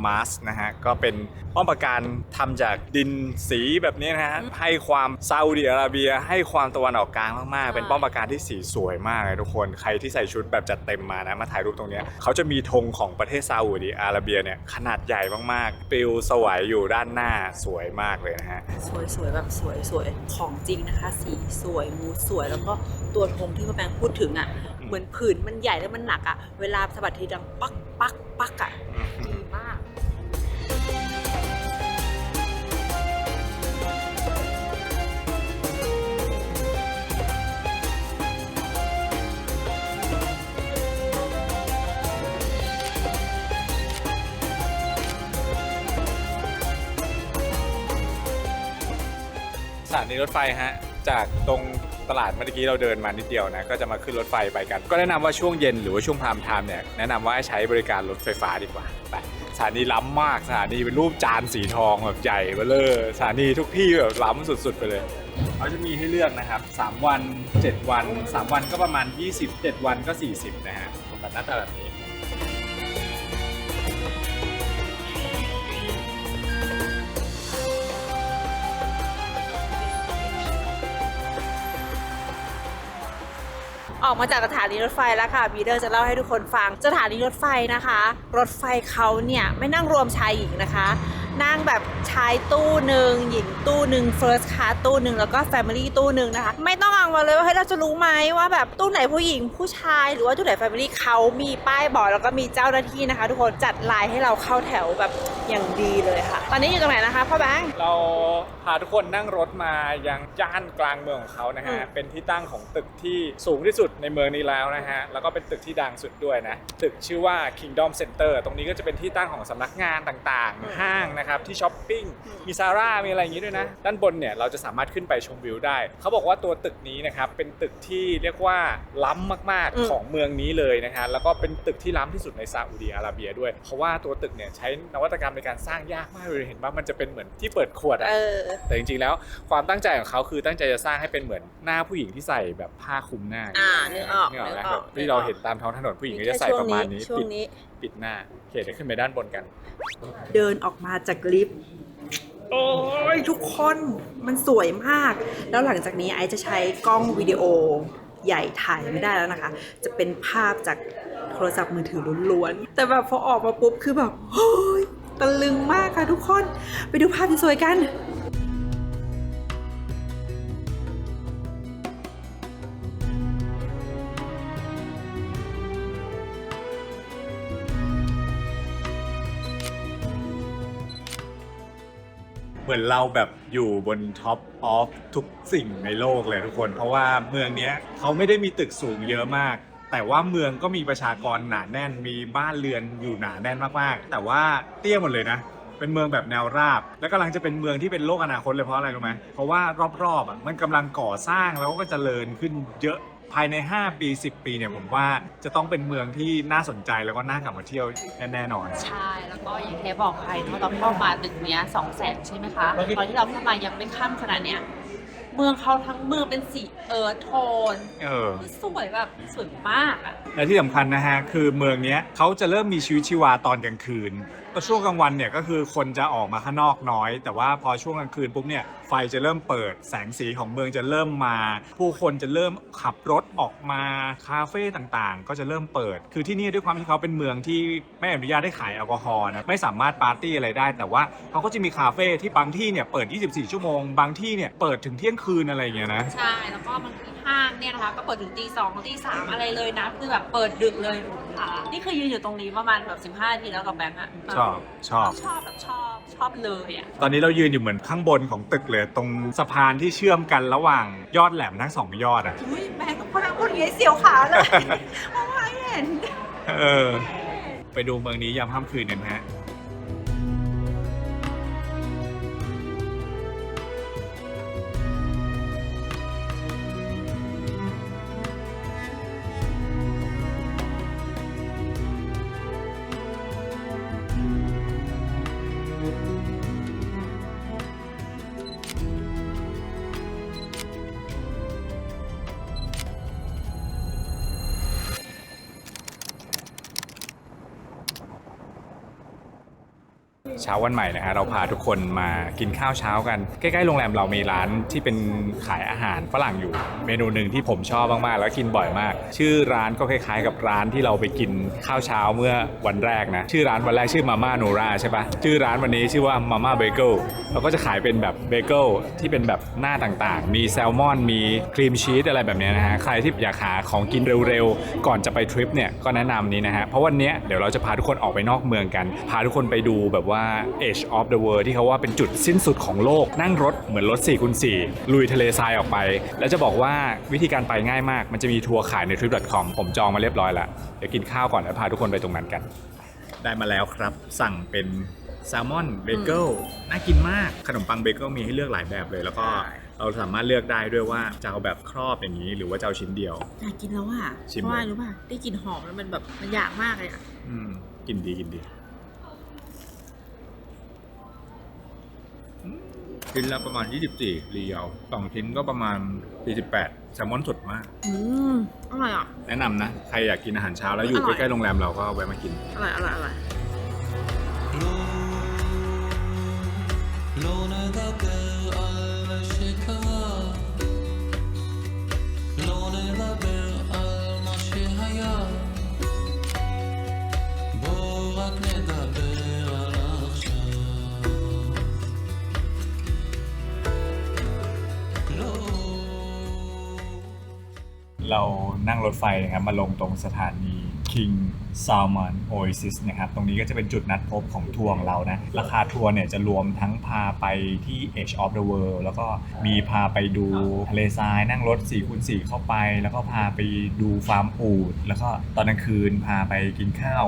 มาสนะฮะก็เป็นป้อมปราการทำจากดินสีแบบนี้นะฮะให้ความซาอุดิอาระเบียให้ความตะวันออกกลางมากๆเป็นป้อมปราการที่สีสวยมากเลยทุกคนใครที่ใส่ชุดแบบจัดเต็มมานะมาถ่ายรูปตรงนี้เขาจะมีธงของประเทศซาอุดิอาระเบียเนี่ยขนาดใหญ่มากๆปลิวสวยอยู่ด้านหน้าสวยมากเลยนะฮะ สวยแบบสวยของจริงนะคะสีสวยมูสวยแล้วก็ตัวธงที่พ่อแบงค์พูดถึงอ่ะเหมือนผืนมันใหญ่แล้วมันหนักอ่ะเวลาสะบัดทีดังปักอ่ะดีมาก สถานีรถไฟฮะจากตรงตลาดเมื่อกี้เราเดินมานิดเดียวนะก็จะมาขึ้นรถไฟไปกันก็แนะนำว่าช่วงเย็นหรือว่าช่วงพามไทม์เนี่ยแนะนำว่าให้ใช้บริการรถไฟฟ้าดีกว่าไปสถานีล้ำมากสถานีเป็นรูปจานสีทองแบบใหญ่เบ้อเร่อสถานีทุกที่แบบล้ำสุดๆไปเลยเขาจะมีให้เลือกนะครับ3วัน7วัน3วันก็ประมาณ20 7วันก็40นะฮะแบบหน้าตาแบบนี้ ออกมาจากสถานีรถไฟแล้วค่ะบีเดอร์จะเล่าให้ทุกคนฟังสถานีรถไฟนะคะ รถไฟเขาเนี่ยไม่นั่งรวมชายหญิงนะคะ นั่งแบบชายตู้หนึ่งหญิงตู้หนึ่ง first class ตู้หนึ่งแล้วก็ family ตู้หนึ่งนะคะ ไม่ต้องกังวลเลยว่าเฮ้ยเราจะรู้ไหมว่าแบบตู้ไหนผู้หญิงผู้ชายหรือว่าตู้ไหน family เขามีป้ายบอกแล้วก็มีเจ้าหน้าที่นะคะ ทุกคนจัดไลน์ให้เราเข้าแถวแบบ อย่างดีเลยค่ะ ตอนนี้อยู่ตรงไหนนะคะพ่อแบงค์ เราพาทุกคนนั่งรถมายังย่านกลางเมืองของเขานะฮะ เป็นที่ตั้งของตึกที่สูงที่สุดในเมืองนี้แล้วนะฮะ แล้วก็เป็นตึกที่ดังสุดด้วยนะ ตึกชื่อว่า Kingdom Center ตรงนี้ก็จะเป็นที่ตั้งของสำนักงานต่างๆ ห้างนะครับ ที่ช้อปปิ้ง มีซาร่า มีอะไรอย่างนี้ด้วยนะ ด้านบนเนี่ยเราจะสามารถขึ้นไปชมวิวได้ เขาบอกว่าตัวตึกนี้นะครับ เป็นตึกที่เรียกว่าล้ำมากๆของเมืองนี้เลยนะฮะ แล้วก็เป็นตึกที่ล้ำที่สุดในซาอุดิอาระเบียด้วย เพราะว่าตัวตึกเนี่ยใช้นวัตกรรมในการสร้างยากมากเลยเห็นว่ามันจะเป็นเหมือนที่เปิดขวดอะแต่จริงๆแล้วความตั้งใจของเขาคือตั้งใจจะสร้างให้เป็นเหมือนหน้าผู้หญิงที่ใส่แบบผ้าคลุมหน้านึกออก แล้วแบบที่เราเห็นตามท้องถนนผู้หญิงก็จะใส่ประมาณนี้ปิดหน้าโอเคเดี๋ยวขึ้นไปด้านบนกัน เดินออกมาจากลิฟต์โอ้ยทุกคนมันสวยมากแล้วหลังจากนี้ไอจะใช้กล้องวิดีโอใหญ่ถ่ายไม่ได้แล้วนะคะจะเป็นภาพจากโทรศัพท์มือถือล้วนๆแต่แบบพอออกมาปุ๊บคือแบบเฮ้ยตะลึงมากค่ะทุกคนไปดูภาพที่สวยกันเหมือนเราแบบอยู่บนท็อปออฟทุกสิ่งในโลกเลยทุกคนเพราะว่าเมืองนี้เขาไม่ได้มีตึกสูงเยอะมากแต่ว่าเมืองก็มีประชากรหนาแน่นมีบ้านเรือนอยู่หนาแน่นมากๆแต่ว่าเตี้ยหมดเลยนะเป็นเมืองแบบแนวราบและกำลังจะเป็นเมืองที่เป็นโลกอนาคตเลยเพราะอะไรรู้ไหมเพราะว่ารอบๆอ่ะมันกำลังก่อสร้างแล้วก็เจริญขึ้นเยอะภายใน5 ปี 10 ปีเนี่ยผมว่าจะต้องเป็นเมืองที่น่าสนใจแล้วก็น่ากลับมาเที่ยวแน่นอน ใช่ แล้วก็อย่างที่บอกไปเนาะเราเข้ามาตึกเนี้ย200,000ใช่ไหมคะ ตอนที่เราเข้ามายังไม่ค่ำขนาดเนี้ย เมืองเขาทั้งเมืองเป็นสีโทนสวยแบบสวยมากอะ และที่สำคัญนะฮะคือเมืองนี้เขาจะเริ่มมีชีวิตชีวาตอนกลางคืนก็ช่วงกลางวันเนี่ยก็คือคนจะออกมาข้างนอกน้อยแต่ว่าพอช่วงกลางคืนปุ๊บเนี่ยไฟจะเริ่มเปิดแสงสีของเมืองจะเริ่มมาผู้คนจะเริ่มขับรถออกมาคาเฟ่ต่างๆก็จะเริ่มเปิดคือที่นี่ด้วยความที่เขาเป็นเมืองที่ไม่อนุญาตให้ขายแอลกอฮอล์นะไม่สามารถปาร์ตี้อะไรได้แต่ว่าเขาก็จะมีคาเฟ่ที่บางที่เนี่ยเปิด24ชั่วโมงบางที่เนี่ยเปิดถึงเที่ยงคืนอะไรอย่างเงี้ยนะใช่แล้วก็บางทีห้างเนี่ยนะคะก็เปิดถึงตี 2 ตี 3อะไรเลยนะคือแบบเปิดดึกเลยค่ะนี่คือยืนอยู่ตรงนี้ประมาณแบบ15 นาทีแล้วกับแบงค์อะชอบแบบชอบเลยอะตอนนี้เรายืนอยู่เหมือนข้างบนของตึกเลยตรงสะพานที่เชื่อมกันระหว่างยอดแหลมทั้ง2ยอดอ่ะ อุ้ยแบงค์คนนั้นคนนี้เสียวขาเลยมองไม่เห็นไปดูเมืองนี้ยามค่ำคืนกันฮะเช้าวันใหม่นะฮะเราพาทุกคนมากินข้าวเช้ากันใกล้ๆโรงแรมเรามีร้านที่เป็นขายอาหารฝรั่งอยู่เมนูหนึ่งที่ผมชอบมากๆแล้วกินบ่อยมากชื่อร้านก็คล้ายๆกับร้านที่เราไปกินข้าวเช้าเมื่อวันแรกนะชื่อร้านวันแรกชื่อมาม่าโนราใช่ปะชื่อร้านวันนี้ชื่อว่ามาม่าเบเกิลเราก็จะขายเป็นแบบเบเกิลที่เป็นแบบหน้าต่างๆมีแซลมอนมีครีมชีสอะไรแบบนี้นะฮะใครที่อยากหาของกินเร็วๆก่อนจะไปทริปเนี่ยก็แนะนำนี้นะฮะเพราะวันนี้เดี๋ยวเราจะพาทุกคนออกไปนอกเมืองกันพาทุกคนไปดูแบบว่าEdge of the World ที่เขาว่าเป็นจุดสิ้นสุดของโลกนั่งรถเหมือนรถ 4x4 ลุยทะเลทรายออกไปแล้วจะบอกว่าวิธีการไปง่ายมากมันจะมีทัวร์ขายใน trip.com ผมจองมาเรียบร้อยแล้วเดี๋ยวกินข้าวก่อนแล้วพาทุกคนไปตรงนั้นกันได้มาแล้วครับสั่งเป็นแซลมอนเบเกิลน่ากินมากขนมปังเบเกิลมีให้เลือกหลายแบบเลยแล้วก็เราสามารถเลือกได้ด้วยว่าจะเอาแบบครอบอย่างนี้หรือว่าจะเอาชิ้นเดียวอยากกินแล้วอ่ะเพราะว่ารู้ป่ะได้กลิ่นหอมแล้วมันแบบมันอยากมากเลยอ่ะกินดีชิ้นละประมาณ24เรียว2ชิ้นก็ประมาณ48แซลมอนสดมากอร่อยอ่ะแนะนำนะใครอยากกินอาหารเช้าแล้วอยู่ใกล้ๆโรงแรมเราก็แวะมากินอร่อยเรานั่งรถไฟครับมาลงตรงสถานี King Salmon Oasis นะครับตรงนี้ก็จะเป็นจุดนัดพบของทัวร์ของเรานะราคาทัวร์เนี่ยจะรวมทั้งพาไปที่ Edge of the World แล้วก็มีพาไปดูทะเลทรายนั่งรถ 4x4 เข้าไปแล้วก็พาไปดูฟาร์มอูฐแล้วก็ตอนกลางคืนพาไปกินข้าว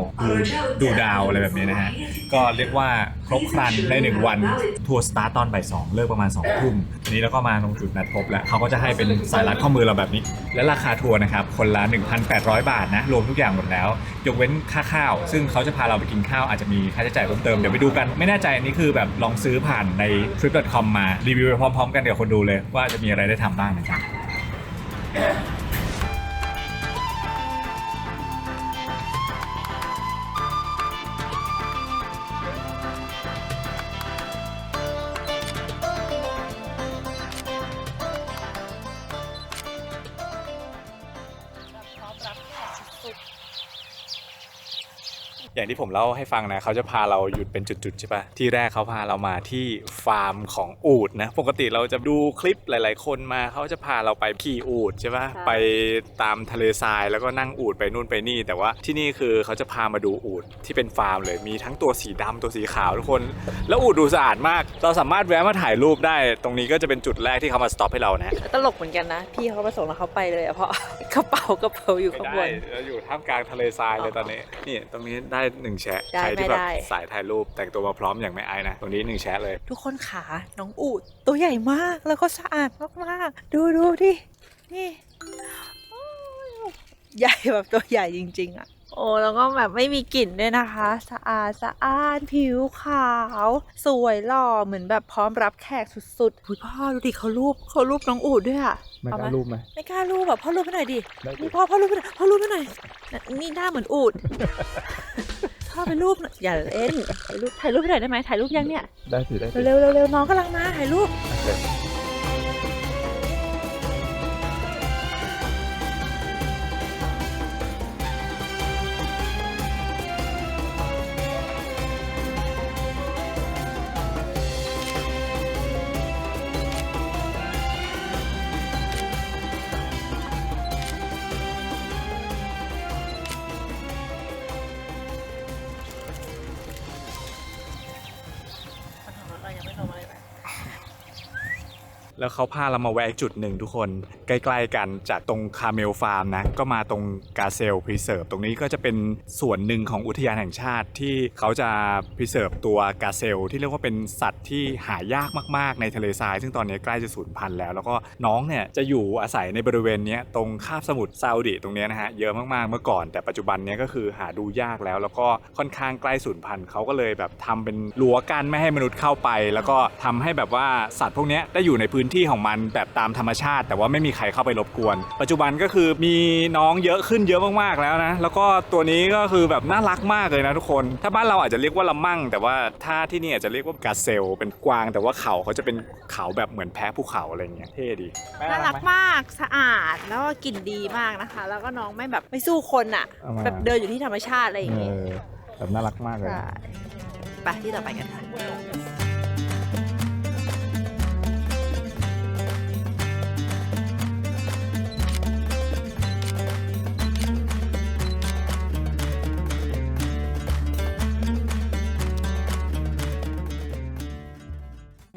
ดูดาวอะไรแบบนี้นะฮะก็เรียกว่าครบครันใน1วันทัวร์สตาร์ตตอนบ่าย2เลิกประมาณ2 ทุ่มทีนี้แล้วก็มาตรงจุดนัดพบแล้วเขาก็จะให้เป็นสายรัดข้อมือเราแบบนี้และราคาทัวร์นะครับคนละ 1,800 บาทนะรวมทุกอย่างหมดแล้วยกเว้นค่าข้าวซึ่งเขาจะพาเราไปกินข้าวอาจจะมีค่าใช้จ่ายเพิ่มเติมเดี๋ยวไปดูกันไม่แน่ใจอันนี้คือแบบลองซื้อผ่านใน trip.com มารีวิวไปพร้อมๆกันเดี๋ยวคนดูเลยว่าจะมีอะไรได้ทำบ้างนะครับอย่างที่ผมเล่าให้ฟังนะเขาจะพาเราหยุดเป็นจุดๆใช่ปะที่แรกเขาพาเรามาที่ฟาร์มของอูฐนะปกติเราจะดูคลิปหลายๆคนมาเขาจะพาเราไปขี่อูฐใช่ปะไปตามทะเลทรายแล้วก็นั่งอูฐไปนู่นไปนี่แต่ว่าที่นี่คือเขาจะพามาดูอูฐที่เป็นฟาร์มเลยมีทั้งตัวสีดำตัวสีขาวทุกคนแล้วอูฐดูสะอาดมากเราสามารถแวะมาถ่ายรูปได้ตรงนี้ก็จะเป็นจุดแรกที่เขามาสต็อปให้เรานะตลกเหมือนกันนะพี่เขามาส่งแล้วเขาไปเลยอะเพราะกระเป๋อยู่ข้างบนเราอยู่ท่ามกลางทะเลทรายเลยตอนนี้นี่ตรงนี้ได้1แชะใครที่แบบสายถ่ายรูปแต่งตัวมาพร้อมอย่างไม่อายนะตรงนี้1แชะเลยทุกคนขาน้องอูฐตัวใหญ่มากแล้วก็สะอาดมากๆดูดินี่ใหญ่แบบตัวใหญ่จริงๆอะโอ้แล้วก็แบบไม่มีกลิ่นด้วยนะคะสะอาดผิวขาวสวยหล่อเหมือนแบบพร้อมรับแขกสุดๆคุณพ่อดูดิเขารูปน้องอูฐด้วยอะไม่กล้ารูปไหมไม่กล้ารูปแบบพ่อรูปให้หน่อยดินี่พ่อรูปให้หน่อยนี่หน้าเหมือนอูฐพ่อไปรูปอย่าเล่นถ่ายรูปให้หน่อยได้ไหมถ่ายรูปยังเนี่ยได้สิได้เร็วน้องกำลังมาถ่ายรูปแล้วเขาพาเรามาแวะจุดหนึ่งทุกคนใกล้ๆกันจากตรงคาเมลฟาร์มนะก็มาตรงกาเซลพรีเซิร์ฟตรงนี้ก็จะเป็นส่วนหนึ่งของอุทยานแห่งชาติที่เขาจะพรีเซิร์ฟตัวกาเซลที่เรียกว่าเป็นสัตว์ที่หายากมากๆในทะเลทรายซึ่งตอนนี้ใกล้จะสูญพันธุ์แล้วแล้วก็น้องเนี่ยจะอยู่อาศัยในบริเวณนี้ตรงคาบสมุทรซาอุดิตรงนี้นะฮะเยอะมากๆเมื่อก่อนแต่ปัจจุบันนี้ก็คือหาดูยากแล้วก็ค่อนข้างใกล้สูญพันธุ์เขาก็เลยแบบทำเป็นรั้วกั้นไม่ให้มนุษย์เข้าไปแล้วก็ทำให้แบบว่าสัตว์พวกนี้ได้อยู่ในพื้นที่ของมันแบบตามธรรมชาติแต่ว่าไม่มีใครเข้าไปรบกวนปัจจุบันก็คือมีน้องเยอะขึ้นเยอะมากๆแล้วนะแล้วก็ตัวนี้ก็คือแบบน่ารักมากเลยนะทุกคนถ้าบ้านเราอาจจะเรียกว่าละมั่งแต่ว่าถ้าที่นี่อาจจะเรียกว่ากาเซลเป็นกวางแต่ว่าเขาจะเป็นเขาแบบเหมือนแพะภูเขาอะไรเงี้ยเท่ดีน่ารักมากสะอาดแล้วก็กลิ่นดีมากนะคะแล้วก็น้องไม่สู้คนอ่ะแบบเดินอยู่ที่ธรรมชาติอะไรอย่างเงี้ยแบบน่ารักมากเลยไปที่ต่อไปกันค่ะ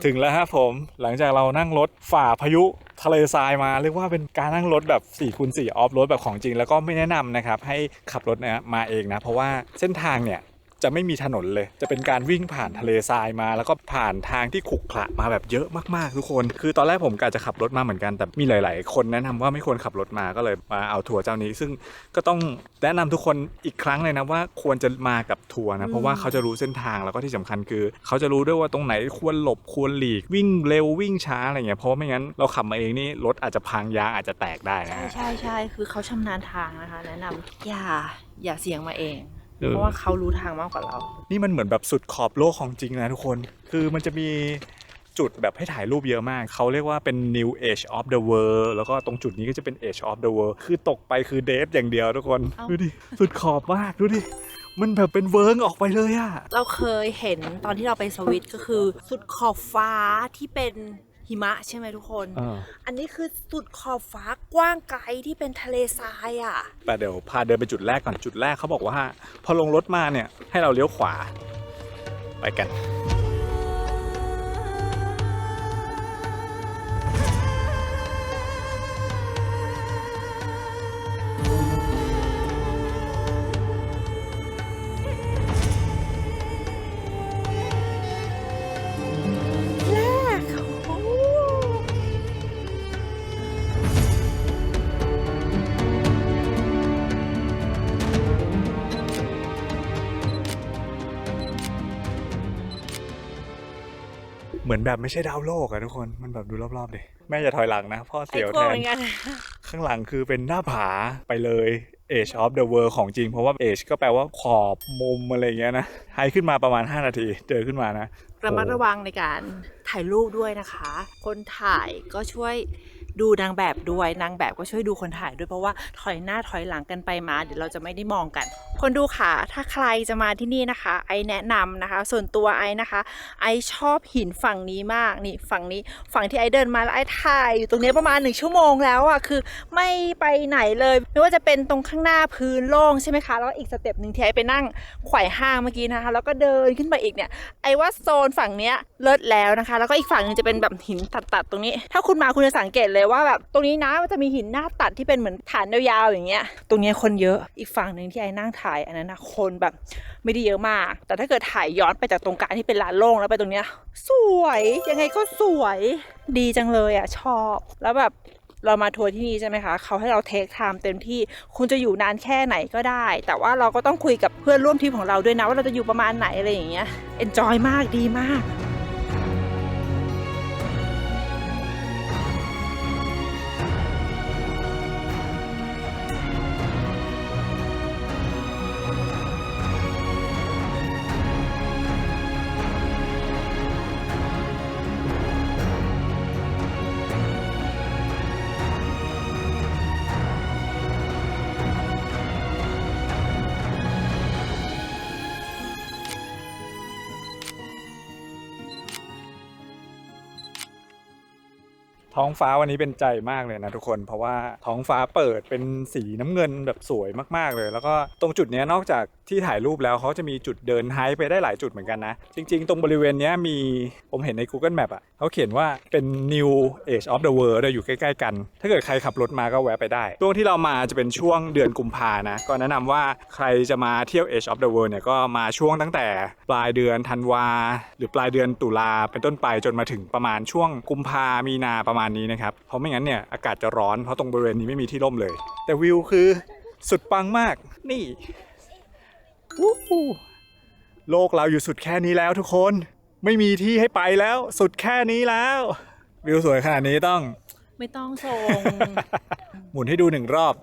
ถึงแล้วครับผมหลังจากเรานั่งรถฝ่าพายุทะเลทรายมาเรียกว่าเป็นการนั่งรถแบบ 4x4 ออฟโรดแบบของจริงแล้วก็ไม่แนะนำนะครับให้ขับรถนะมาเองนะเพราะว่าเส้นทางเนี่ยจะไม่มีถนนเลยจะเป็นการวิ่งผ่านทะเลทรายมาแล้วก็ผ่านทางที่ขรุขระมาแบบเยอะมากๆทุกคนคือตอนแรกผมกะจะขับรถมาเหมือนกันแต่มีหลายๆคนแนะนำว่าไม่ควรขับรถมาก็เลยมาเอาทัวร์เจ้านี้ซึ่งก็ต้องแนะนำทุกคนอีกครั้งเลยนะว่าควรจะมากับทัวร์นะเพราะว่าเขาจะรู้เส้นทางแล้วก็ที่สำคัญคือเขาจะรู้ด้วยว่าตรงไหนควรหลบควรหลีกวิ่งเร็ววิ่งช้าอะไรเงี้ยเพราะไม่งั้นเราขับมาเองนี่รถอาจจะพังยางอาจจะแตกได้นะใช่คือเขาชำนาญทางนะคะแนะนำอย่าเสี่ยงมาเองเพราะว่าเขารู้ทางมากกว่าเรานี่มันเหมือนแบบสุดขอบโลกของจริงนะทุกคนคือมันจะมีจุดแบบให้ถ่ายรูปเยอะมากเขาเรียกว่าเป็น New Age of the World แล้วก็ตรงจุดนี้ก็จะเป็น Age of the World คือตกไปคือเดฟอย่างเดียวทุกคนดูดิสุดขอบมากดูดิมันแบบเป็นเวิร์งออกไปเลยอะเราเคยเห็นตอนที่เราไปสวิตก็คือสุดขอบฟ้าที่เป็น หิมะใช่ไหมทุกคน อันนี้คือสุดขอบฟ้ากว้างไกลที่เป็นทะเลทรายอ่ะ แต่เดี๋ยวพาเดินไปจุดแรกก่อนจุดแรกเขาบอกว่าพอลงรถมาเนี่ยให้เราเลี้ยวขวาไปกัน เหมือนแบบไม่ใช่ดาวโลกอะทุกคนมันแบบดูรอบๆดิแม่อย่าถอยหลังนะพ่อเสียวแทนข้างหลังคือเป็นหน้าผาไปเลย Edge of the World ของจริงเพราะว่า Edge ก็แปลว่าขอบมุมอะไรเงี้ยนะให้ขึ้นมาประมาณ5นาทีเจอขึ้นมานะ ระมัดระวังในการถ่ายรูปด้วยนะคะ คนถ่ายก็ช่วยดูนางแบบด้วยนางแบบก็ช่วยดูคนถ่ายด้วยเพราะว่าถอยหน้าถอยหลังกันไปมาเดี๋ยวเราจะไม่ได้มองกัน คนดูค่ะถ้าใครจะมาที่นี่นะคะไอแนะนำนะคะส่วนตัวไอนะคะไอชอบหินฝั่งนี้มากนี่ฝั่งนี้ฝั่งที่ไอเดินมาแล้วไอถ่ายอยู่ตรงนี้ประมาณ1 ชั่วโมงแล้วอ่ะคือไม่ไปไหนเลยไม่ว่าจะเป็นตรงข้างหน้าพื้นโล่งใช่ไหมคะแล้วอีกสเต็ปหนึ่งที่ไอไปนั่งไขว่ห้างเมื่อกี้นะคะแล้วก็เดินขึ้นไปอีกเนี่ยไอว่าโซนฝั่งเนี้ยเลิศแล้วนะคะแล้วก็อีกฝั่งนึงจะเป็นแบบหินตัดตรงนี้ถ้าคุณมาคุณจะสังเกตเลยว่าแบบตรงนี้นะมันจะมีหินหน้าตัดที่เป็นเหมือนฐานยาวๆอย่างเงี้ยตรงนี้คนเยอะอีกฝั่งนึงที่ไอนั่งถ่ายอันนั้นนะคนแบบไม่ได้เยอะมากแต่ถ้าเกิดถ่ายย้อนไปจากตรงกลางที่เป็นลานโล่งแล้วไปตรงเนี้ยสวยยังไงก็สวยดีจังเลยอ่ะชอบแล้วแบบเรามาทัวร์ที่นี่ใช่ไหมคะเขาให้เราเทคไทม์เต็มที่คุณจะอยู่นานแค่ไหนก็ได้แต่ว่าเราก็ต้องคุยกับเพื่อนร่วมทีมของเราด้วยนะว่าเราจะอยู่ประมาณไหนอะไรอย่างเงี้ยเอนจอยมากดีมากท้องฟ้าวันนี้เป็นใจมากเลยนะทุกคนเพราะว่าท้องฟ้าเปิดเป็นสีน้ำเงินแบบสวยมากๆเลยแล้วก็ตรงจุดนี้นอกจากที่ถ่ายรูปแล้วเขาจะมีจุดเดินไฮค์ไปได้หลายจุดเหมือนกันนะจริงๆตรงบริเวณนี้มีผมเห็นใน Google Map อ่ะเขาเขียนว่าเป็น New Edge of the World อยู่ใกล้ๆกันถ้าเกิดใครขับรถมาก็แวะไปได้ช่วงที่เรามาจะเป็นช่วงเดือนกุมภานะก็แนะนำว่าใครจะมาเที่ยว Edge of the World เนี่ยก็มาช่วงตั้งแต่ปลายเดือนธันวาหรือปลายเดือนตุลาเป็นต้นไปจนมาถึงประมาณช่วงกุมภามีนาประมาณนี้นะครับเพราะไม่งั้นเนี่ยอากาศจะร้อนเพราะตรงบริเวณนี้ไม่มีที่ร่มเลยแต่วิวคือสุดปังมากนี่โลกเราอยู่สุดแค่นี้แล้วทุกคนไม่มีที่ให้ไปแล้วสุดแค่นี้แล้ววิวสวยขนาดนี้ต้องไม่ต้องส่ง หมุนให้ดู1 รอบ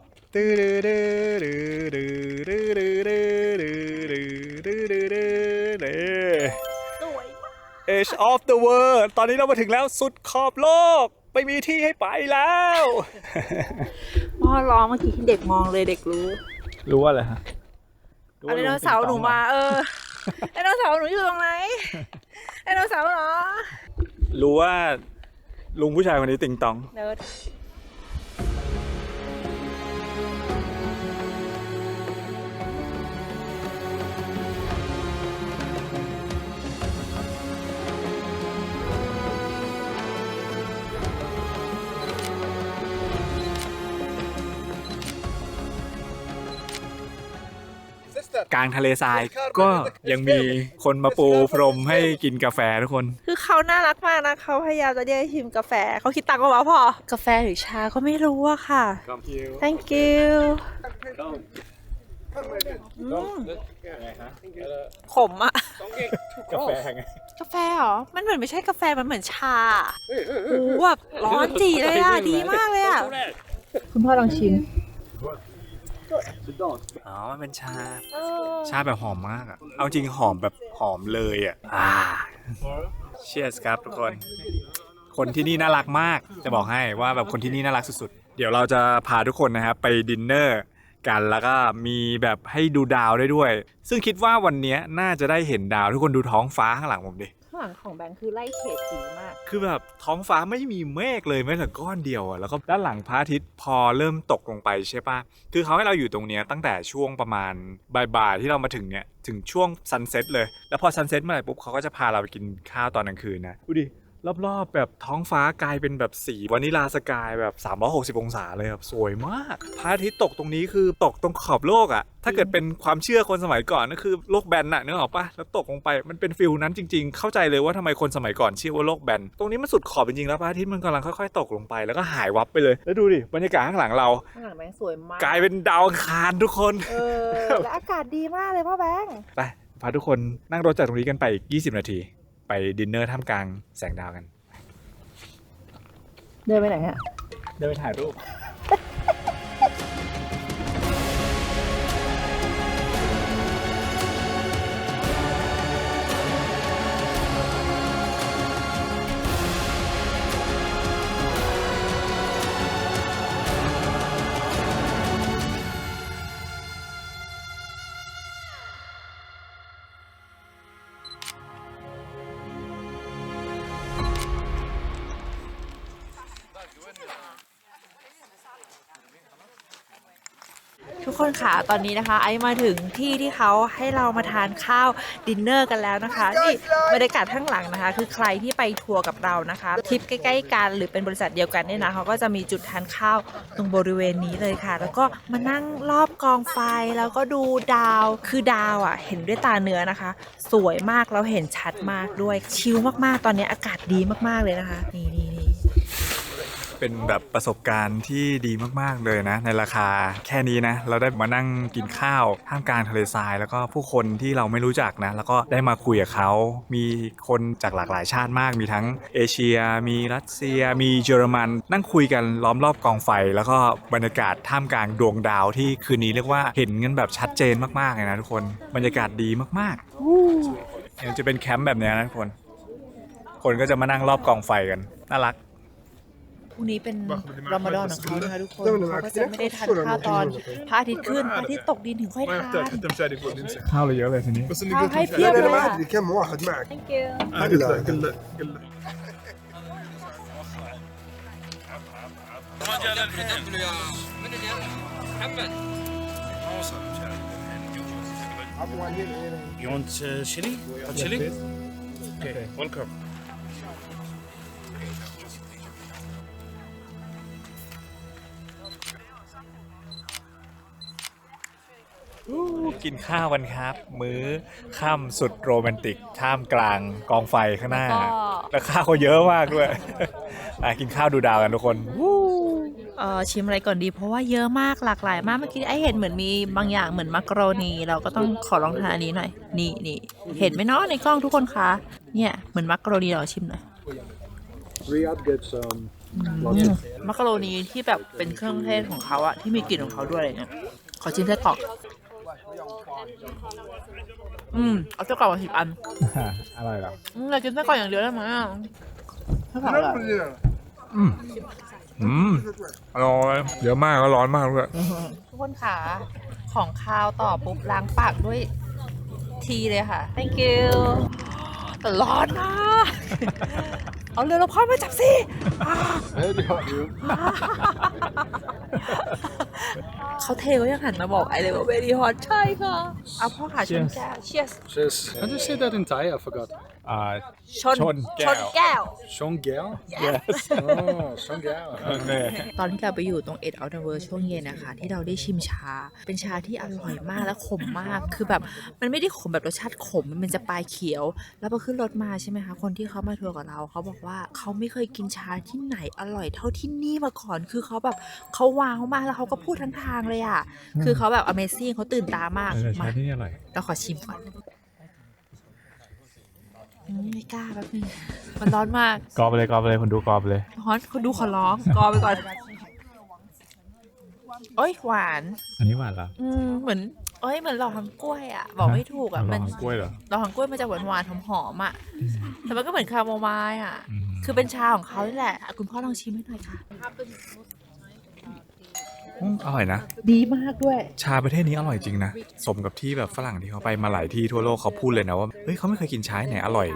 Edge of the World ตอนนี้เรามาถึงแล้วสุดขอบโลกไม่มีที่ให้ไปแล้วพ่อร้องเมื่อกี้เด็กมองเลยเด็กรู้ว่าอะไรฮะไดโนเสาร์หนูมาไดโนเสาร์หนูอยู่ตรงไหนไดโนเสาร์เหรอรู้ว่าลุงผู้ชายคนนี้ติงตองเนิร์ดกลางทะเลทรายก็ยังมีคนมาปูพรมให้กินกาแฟทุกคนคือเขาน่ารักมากนะเขาพยายามจะเรียกให้ชิมกาแฟเขาคิดตังค์ว่าพ่อกาแฟหรือชาก็ไม่รู้อะค่ะ Thank you ขมอะกาแฟไงกาแฟเหรอมันเหมือนไม่ใช่กาแฟมันเหมือนชาโอ้แบบร้อนจีเลยอะดีมากเลยอะคุณพ่อลองชิมอ๋อมันเป็นชาแบบหอมมากอ่ะเอาจริงหอมแบบหอมเลยอ่ะเชียร์สครับทุกคนที่นี่น่ารักมากจะบอกให้ว่าแบบคนที่นี่น่ารักสุดๆเดี๋ยวเราจะพาทุกคนนะครับไปดินเนอร์กันแล้วก็มีแบบให้ดูดาวได้ด้วยซึ่งคิดว่าวันนี้น่าจะได้เห็นดาวทุกคนดูท้องฟ้าข้างหลังผมดิข้างหลัง ลังของแบงค์คือไล่เฉดสีมาก คือแบบท้องฟ้าไม่มีเมฆเลยแม้แต่ก้อนเดียวอะแล้วก็ด้านหลังพระอาทิตย์พอเริ่มตกลงไปใช่ปะคือเขาให้เราอยู่ตรงเนี้ยตั้งแต่ช่วงประมาณบ่ายๆที่เรามาถึงเนี่ยถึงช่วงซันเซ็ตเลยแล้วพอซันเซ็ตเมื่อไหร่ปุ๊บเขาก็จะพาเราไปกินข้าวตอนกลางคืนนะดูดิรอบๆแบบท้องฟ้ากลายเป็นแบบสีวานิลาสกายแบบ360องศาเลยครับสวยมากพระอาทิตย์ตกตรงนี้คือตกตรงขอบโลกอะถ้าเกิดเป็นความเชื่อคนสมัยก่อนก็คือโลกแบนน่ะนึกออกปะแล้วตกลงไปมันเป็นฟิลนั้นจริงๆเข้าใจเลยว่าทำไมคนสมัยก่อนเชื่อว่าโลกแบนตรงนี้มันสุดขอบจริงๆแล้วพระอาทิตย์มันกำลังค่อยๆตกลงไปแล้วก็หายวับไปเลยแล้วดูดิบรรยากาศข้างหลังเรา ข้างหลังแบงค์สวยมาก กลายเป็นดาวอังคารทุกคน และอากาศดีมากเลยพ่อแบงค์ ไปพาทุกคนนั่งรถจากตรงนี้กันไปอีก20 นาทีไปดินเนอร์ท่ามกลางแสงดาวกัน เดินไปไหนฮะ เดินไปถ่ายรูป ทุกคนค่ะตอนนี้นะคะไอมาถึงที่ที่เขาให้เรามาทานข้าวดินเนอร์กันแล้วนะคะนี่บรรยากาศข้างหลังนะคะ คือใครที่ไปทัวร์กับเรานะคะทริปใกล้ๆกันหรือเป็นบริษัทเดียวกันเนี่ยนะเขาก็จะมีจุดทานข้าวตรงบริเวณนี้เลยค่ะ แล้วก็มานั่งรอบกองไฟแล้วก็ดูดาวคือดาวอ่ะเห็นด้วยตาเนื้อนะคะ สวยมากเราเห็นชัดมากด้วยชิลมากๆตอนนี้อากาศดีมากๆเลยนะคะนี่เป็นแบบประสบการณ์ที่ดีมากๆเลยนะในราคาแค่นี้นะเราได้มานั่งกินข้าวท่ามกลางทะเลทรายแล้วก็ผู้คนที่เราไม่รู้จักนะแล้วก็ได้มาคุยกับเขามีคนจากหลากหลายชาติมากมีทั้งเอเชียมีรัสเซียมีเยอรมันนั่งคุยกันล้อมรอบกองไฟแล้วก็บรรยากาศท่ามกลางดวงดาวที่คืนนี้เรียกว่าเห็นกันแบบชัดเจนมากๆเลยนะทุกคนบรรยากาศดีมากๆเนี่ยจะเป็นแคมป์แบบนี้นะทุกคนคนก็จะมานั่งรอบกองไฟกันน่ารักพรุ่งนี้เป็นรอมฎอนของเขานะคะทุกคนเขาก็จะไม่ได้ทานข้าวตอนพระอาทิตย์ขึ้นพระอาทิตย์ตกดินถึงค่อยทานข้าวเลยเยอะเลยทีนี้ ข้าวให้เพียบเลย كم واحد معك؟ thank you قل رجال الحدم يا محمد You want chili? Hot chili? Okay, welcome. กินข้าวกันครับ มื้อค่ำสุดโรแมนติกท่ามกลางกองไฟข้างหน้าแล้วข้าวเขาเยอะมากด้วย กินข้าวดูดาวกันทุกคนชิมอะไรก่อนดีเพราะว่าเยอะมากหลากหลายมากเมื่อกี้ไอเห็นเหมือนมีบางอย่างเหมือนมักโรนีเราก็ต้องขอลองทานอันนี้หน่อยนี่เห็นไหมเนาะในกล้องทุกคนคะเนี่ยเหมือนมักโรนีเราชิมหน่อยมักโรนีที่แบบเป็นเครื่องเทศของเขาอะที่มีกลิ่นของเขาด้วยอะไรเนี่ยขอชิมไส้กรอกเอาไส้กรอกมา10 อันอะไรหรอเรากินไส้กรอกอย่างเดียวได้ไหมไส้กรอกอร่อยอร่อยเยอะมากแล้วร้อนมากด้วยทุกคนค่ะของคาวต่อปุ๊บล้างปากด้วยทีเลยค่ะ thank you แต่ร้อนมากเอาเรือเราพ่อมาจับสิเขาเทก็ยังหันมาบอกไอเลยว่า very hot ใช่ค่ะเอาพ่อขาชนแก้ว cheers How do you say that in Thai? I forgot. ชนแก้ว Shongel? Yes. Oh, Shongel. ตอนที่เราไปอยู่ตรงEdge of the World ช่วงเย็นนะคะที่เราได้ชิมชาเป็นชาที่อร่อยมากและขมมากคือแบบมันไม่ได้ขมแบบรสชาติขมมันเป็นจะปลายเขียวแล้วพอขึ้นรถมาใช่ไหมคะคนที่เขามาทัวร์กับเราเขาบอกว่าเขาไม่เคยกินชาที่ไหนอร่อยเท่าที่นี่มาก่อนคือเขาแบบเขาว้าวมากแล้วเขาก็พูดทั้งทางเลยอ่ะคือเขาแบบ Amazing เขาตื่นตามากมาที่นี่อร่อยเราขอชิมก่อนไม่กล้าแป๊บนึงมันร้อนมากกรอบไปเลยคนดูกรอบไปเลยร้อนคนดูขอร้องกรอไปก่อนโอ้ยหวานอันนี้หวานเหรอเหมือนเหมือนหลอดทำกล้วยอ่ะบอกไม่ถูกอ่ะมันกล้วยเหรอหลอดทำกล้วยมันจะหวานหอมอ่ะแต่มันก็เหมือนคาโมไมล์อ่ะคือเป็นชาของเขาแหละคุณพ่อลองชิมให้หน่อยค่ะ อร่อยนะ ดีมากด้วย ชาประเทศนี้อร่อยจริงนะสมกับที่แบบฝรั่งที่เขาไปมาหลายที่ทั่วโลกเขาพูดเลยนะว่าเฮ้ยเขาไม่เคยกินชาไหนอร่อย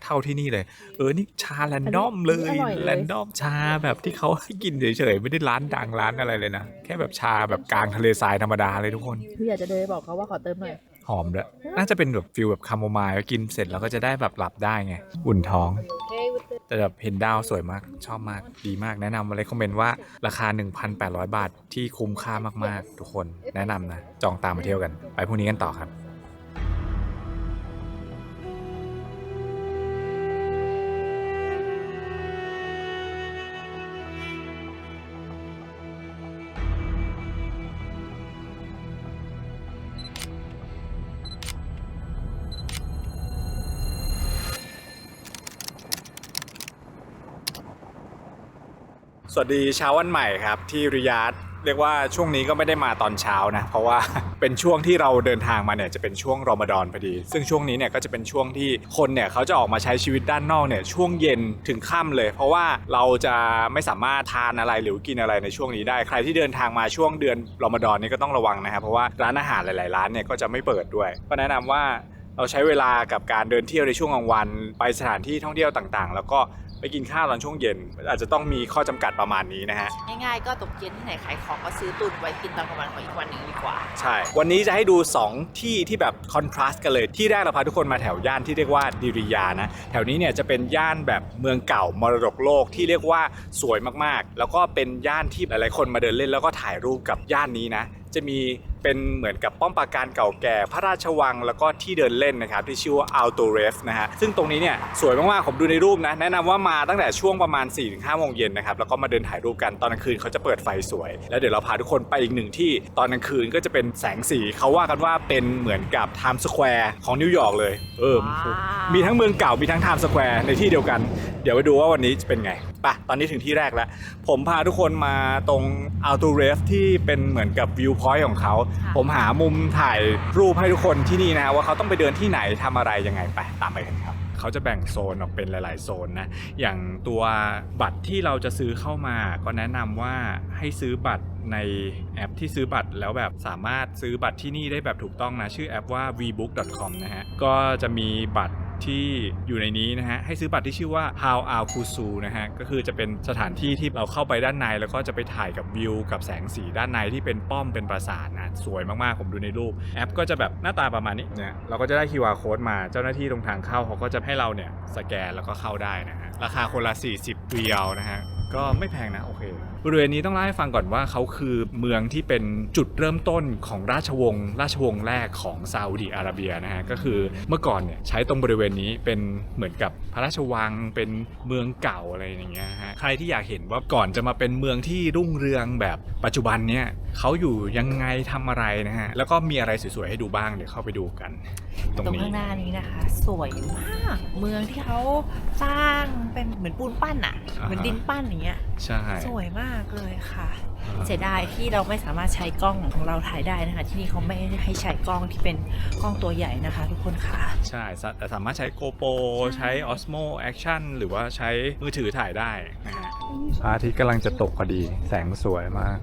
เท่าที่นี่เลยนี่ชาแรนดอมเลย อันนี้อร่อยเลย แรนดอมชาแบบที่เขาให้กินเฉยๆไม่ได้ร้านดังร้านอะไรเลยนะแค่แบบชาแบบกลางทะเลทรายธรรมดาเลยทุกคน คืออยากจะเดินไปบอกเขาว่าขอเติมหน่อย หอมด้วยน่าจะเป็นแบบฟิลแบบคาโมไมล์กินเสร็จแล้วก็จะได้แบบหลับได้ไงอุ่นท้อง แต่แบบเห็นดาวสวยมากชอบมากดีมากแนะนำมาเลยคอมเมนต์ว่าราคา 1,800 บาทที่คุ้มค่ามากๆทุกคนแนะนำนะจองตามมาเที่ยวกันไปพรุ่งนี้กันต่อครับ สวัสดีเช้าวันใหม่ครับที่ริยาดเรียกว่าช่วงนี้ก็ไม่ได้มาตอนเช้านะเพราะว่า เป็นช่วงที่เราเดินทางมาเนี่ยจะเป็นช่วงรอมฎอนพอดีซึ่งช่วงนี้เนี่ยก็จะเป็นช่วงที่คนเนี่ยเขาจะออกมาใช้ชีวิตด้านนอกเนี่ยช่วงเย็นถึงค่ำเลยเพราะว่าเราจะไม่สามารถทานอะไรหรือกินอะไรในช่วงนี้ได้ใครที่เดินทางมาช่วงเดือนรอมฎอนนี่ก็ต้องระวังนะครับเพราะว่าร้านอาหารหลายๆร้านเนี่ยก็จะไม่เปิดด้วยก็แนะนำว่าเราใช้เวลากับการเดินเที่ยวในช่วงกลางวันไปสถานที่ท่องเที่ยวต่างๆแล้วก็ไปกินข้าวตอนช่วงเย็นอาจจะต้องมีข้อจำกัดประมาณนี้นะฮะ ง่ายๆก็ตกเย็นที่ไหนขายของก็ซื้อตุนไว้กินตอนกลางวันของอีกวันหนึ่งดีกว่า ใช่ วันนี้จะให้ดู 2 ที่ที่แบบคอนทราสต์กันเลย ที่แรกเราพาทุกคนมาแถวย่านที่เรียกว่าดิริยานะ แถวนี้เนี่ยจะเป็นย่านแบบเมืองเก่ามรดกโลกที่เรียกว่าสวยมากๆ แล้วก็เป็นย่านที่หลายๆคนมาเดินเล่นแล้วก็ถ่ายรูปกับย่านนี้นะ จะมีเป็นเหมือนกับป้อมปราการเก่าแก่พระราชวังแล้วก็ที่เดินเล่นนะครับที่ชื่อว่า Alto Ref นะฮะซึ่งตรงนี้เนี่ยสวยมากๆผมดูในรูปนะแนะนำว่ามาตั้งแต่ช่วงประมาณ 4-5 โมงเย็นนะครับแล้วก็มาเดินถ่ายรูปกันตอนกลางคืนเขาจะเปิดไฟสวยแล้วเดี๋ยวเราพาทุกคนไปอีกหนึ่งที่ตอนกลางคืนก็จะเป็นแสงสีเขาว่ากันว่าเป็นเหมือนกับ Times Square ของนิวยอร์กเลยมีทั้งเมืองเก่ามีทั้ง Times Square ในที่เดียวกันเดี๋ยวไปดูว่าวันนี้จะเป็นไงไปตอนนี้ถึงที่แรกแล้วผมพาทุกคนมาตรง Alto Ref ที่เป็นเหมือนกับวิวพอยต์ของเขาผมหามุมถ่ายรูปให้ทุกคนที่นี่นะว่าเขาต้องไปเดินที่ไหนทำอะไรยังไงไปตามไปกันครับเขาจะแบ่งโซนออกเป็นหลายๆโซนนะอย่างตัวบัตรที่เราจะซื้อเข้ามาก็แนะนำว่าให้ซื้อบัตรในแอปที่ซื้อบัตรแล้วแบบสามารถซื้อบัตรที่นี่ได้แบบถูกต้องนะชื่อแอปว่า vbook.com นะฮะก็จะมีบัตรที่อยู่ในนี้นะฮะให้ซื้อบัตรที่ชื่อว่า How Al Kusu นะฮะก็คือจะเป็นสถานที่ที่เราเข้าไปด้านในแล้วก็จะไปถ่ายกับวิวกับแสงสีด้านในที่เป็นป้อมเป็นปราสาทนะสวยมากๆผมดูในรูปแอปก็จะแบบหน้าตาประมาณนี้เนี่ยเราก็จะได้ QR code มาเจ้าหน้าที่ตรงทางเข้าเขาก็จะให้เราเนี่ยสแกนแล้วก็เข้าได้นะฮะราคาคนละ40เรียลนะฮะก็ไม่แพงนะโอเคบริเวณนี้ต้องเล่าให้ฟังก่อนว่าเขาคือเมืองที่เป็นจุดเริ่มต้นของราชวงศ์แรกของซาอุดิอาระเบียนะฮะก็คือเมื่อก่อนเนี่ยใช้ตรงบริเวณนี้เป็นเหมือนกับพระราชวังเป็นเมืองเก่าอะไรอย่างเงี้ยฮะใครที่อยากเห็นว่าก่อนจะมาเป็นเมืองที่รุ่งเรืองแบบปัจจุบันเนี่ยเขาอยู่ยังไงทำอะไรนะฮะแล้วก็มีอะไรสวยๆให้ดูบ้างเดี๋ยวเข้าไปดูกันตรง ข้างหน้านี้นะคะ สวยมากเมืองที่เขาสร้างเป็นเหมือนปูนปั้นอะเหมือนดินปั้นอย่างเงี้ย ใช่ สวยมากเลยค่ะ เสียดายที่เราไม่สามารถใช้กล้องของเราถ่ายได้นะคะ ที่นี่เขาไม่ให้ใช้กล้องที่เป็นกล้องตัวใหญ่นะคะ ทุกคนค่ะ ใช่แต่สามารถใช้ GoPro ใช้ Osmo Action หรือว่าใช้มือถือถ่ายได้นะฮะพระอาทิตย์กำลังจะตกพอดีแสงสวยมาก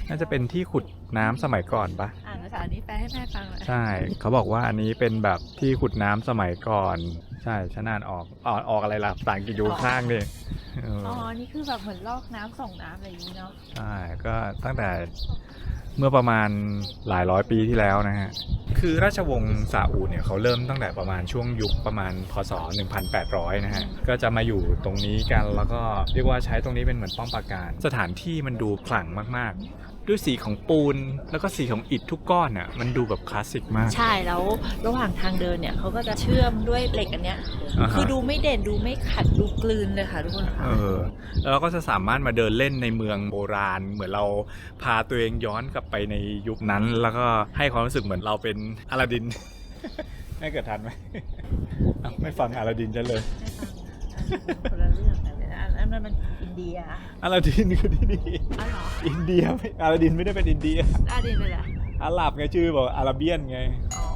น่าจะเป็นที่ขุดน้ำสมัยก่อนปะ อ่านภาษานี้แปลให้แม่ฟังหน่อย ใช่เขาบอกว่าอันนี้เป็นแบบที่ขุดน้ำสมัยก่อนใช่ฉันอ่านออกอะไรล่ะภาษาอังกฤษอยู่ข้างนี่ อ๋อ นี่คือแบบเหมือนลอกน้ำส่งน้ำอะไรอย่างนี้เนาะ ใช่ก็ตั้งแต่เมื่อประมาณหลายร้อยปีที่แล้วนะฮะคือราชวงศ์ซาอุดเนี่ยเขาเริ่มตั้งแต่ประมาณช่วงยุคประมาณพศ 1800 นะฮะก็จะมาอยู่ตรงนี้กันแล้วก็เรียกว่าใช้ตรงนี้เป็นเหมือนป้อมปราการสถานที่มันดูขลังมากๆด้วยสีของปูนแล้วก็สีของอิฐทุกก้อนอ่ะมันดูแบบคลาสสิกมาก ใช่แล้วระหว่างทางเดินเนี่ยเขาก็จะเชื่อมด้วยเหล็กอันเนี้ย คือดูไม่เด่นดูไม่ขัดดูกลืนเลยค่ะทุกคนค่ะ แล้วเราก็จะสามารถมาเดินเล่นในเมืองโบราณเหมือนเราพาตัวเองย้อนกลับไปในยุคนั้นแล้วก็ให้ความรู้สึกเหมือนเราเป็นอลาดิน ไม่เกิดทันไหม ไม่ฟังอลาดินจะเลย คนละเรื่องกันเลยนะอันนั้นมันอินเดีย อลาดินคือที่นี่ อ๋อเหรอ อินเดียไม่อลาดินไม่ได้เป็นอินเดีย อาดินเลยแหละ อาหรับไงชื่อบอกอาราเบียนไง อ๋อ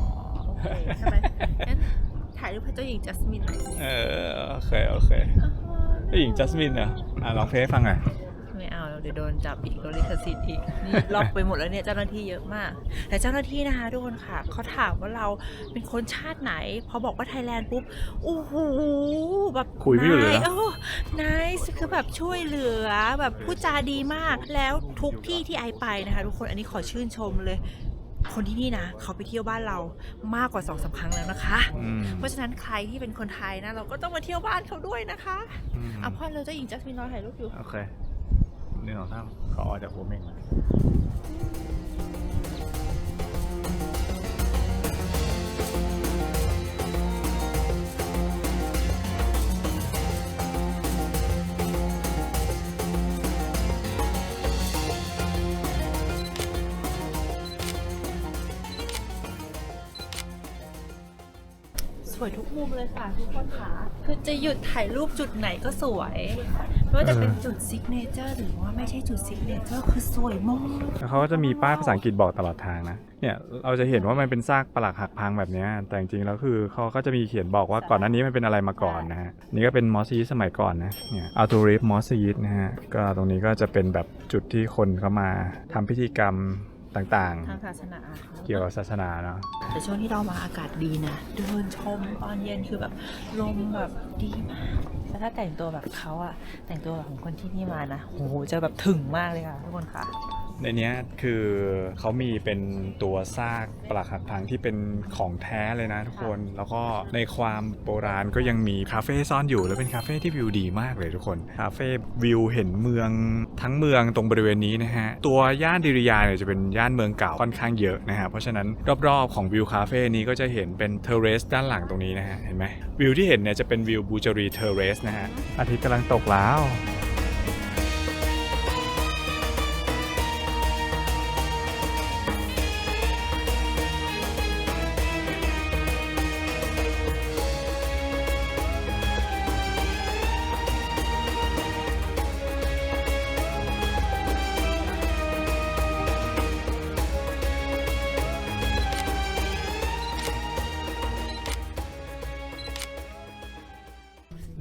โอเคใช่ไหมงั้นถ่ายรูปให้เจ้าหญิงจัสมินหน่อยสิ โอเคเจ้าหญิงจัสมินเหรอลองเพลงให้ฟังหน่อย ไม่เอาแล้ว เดี๋ยวโดนจับอีกโดนลิขสิทธิ์อีกนี่ล็อกไปหมดแล้วเนี่ยเจ้าหน้าที่เยอะมาก แต่เจ้าหน้าที่นะคะทุกคนค่ะเขาถามว่าเราเป็นคนชาติไหนพอบอกว่าไทยแลนด์ปุ๊บโอ้โหแบบ คุยไม่หยุดเลยนะ นายคือแบบช่วยเหลือแบบพูดจาดีมากแล้วทุกที่ที่ไอไปนะคะทุกคนอันนี้ขอชื่นชมเลย คนที่นี่นะเขาไปเที่ยวบ้านเรามากกว่า 2-3 ครั้งแล้วนะคะ เพราะฉะนั้นใครที่เป็นคนไทยนะเราก็ต้องมาเที่ยวบ้านเขาด้วยนะคะอ่ะพ่อเราเจ้าหญิงจัสมินรอถ่ายรูปอยู่ โอเค1 2 3ขอออกจากหัวเม่งมาสวยทุกมุมเลยค่ะทุกคนค่ะคือจะหยุดถ่ายรูปจุดไหนก็สวยไม่ว่าจะเป็นจุดซิกเนเจอร์หรือว่าไม่ใช่จุดซิกเนเจอร์คือสวยมาก แล้วเขาก็จะมีป้ายภาษาอังกฤษบอกตลอดทางนะเนี่ยเราจะเห็นว่ามันเป็นซากปรักหักพังแบบเนี้ยแต่จริงๆแล้วคือเขาก็จะมีเขียนบอกว่าก่อนหน้านี้มันเป็นอะไรมาก่อนนะฮะนี่ก็เป็นมอสซีสมัยก่อนนะเนี่ยอัลตูริฟมอสซีนะฮะก็ตรงนี้ก็จะเป็นแบบจุดที่คนเข้ามาทำพิธีกรรมต่าง ทางศาสนา ๆ เกี่ยวกับศาสนาเนาะ แต่ช่วงที่เรามาอากาศดีนะเดินชมตอนเย็นคือแบบลมแบบดีมากแล้วถ้าแต่งตัวแบบเขาอะแต่งตัวแบบของคนที่นี่มานะโหจะแบบถึงมากเลยค่ะทุกคนค่ะ ในเนี้ยคือเขามีเป็นตัวซากปรักหักพังที่เป็นของแท้เลยนะทุกคนแล้วก็ในความโบราณก็ยังมีคาเฟ่ซ่อนอยู่แล้วเป็นคาเฟ่ที่วิวดีมากเลยทุกคนคาเฟ่วิวเห็นเมืองทั้งเมืองตรงบริเวณนี้นะฮะตัวย่านดิริยาเนี่ยจะเป็นย่านเมืองเก่าค่อนข้างเยอะนะฮะเพราะฉะนั้นรอบๆของวิวคาเฟ่นี้ก็จะเห็นเป็นเทอร์เรสด้านหลังตรงนี้นะฮะเห็นไหมวิวที่เห็นเนี่ยจะเป็นวิวบูจารีเทอร์เรสนะฮะอาทิตย์กำลังตกแล้ว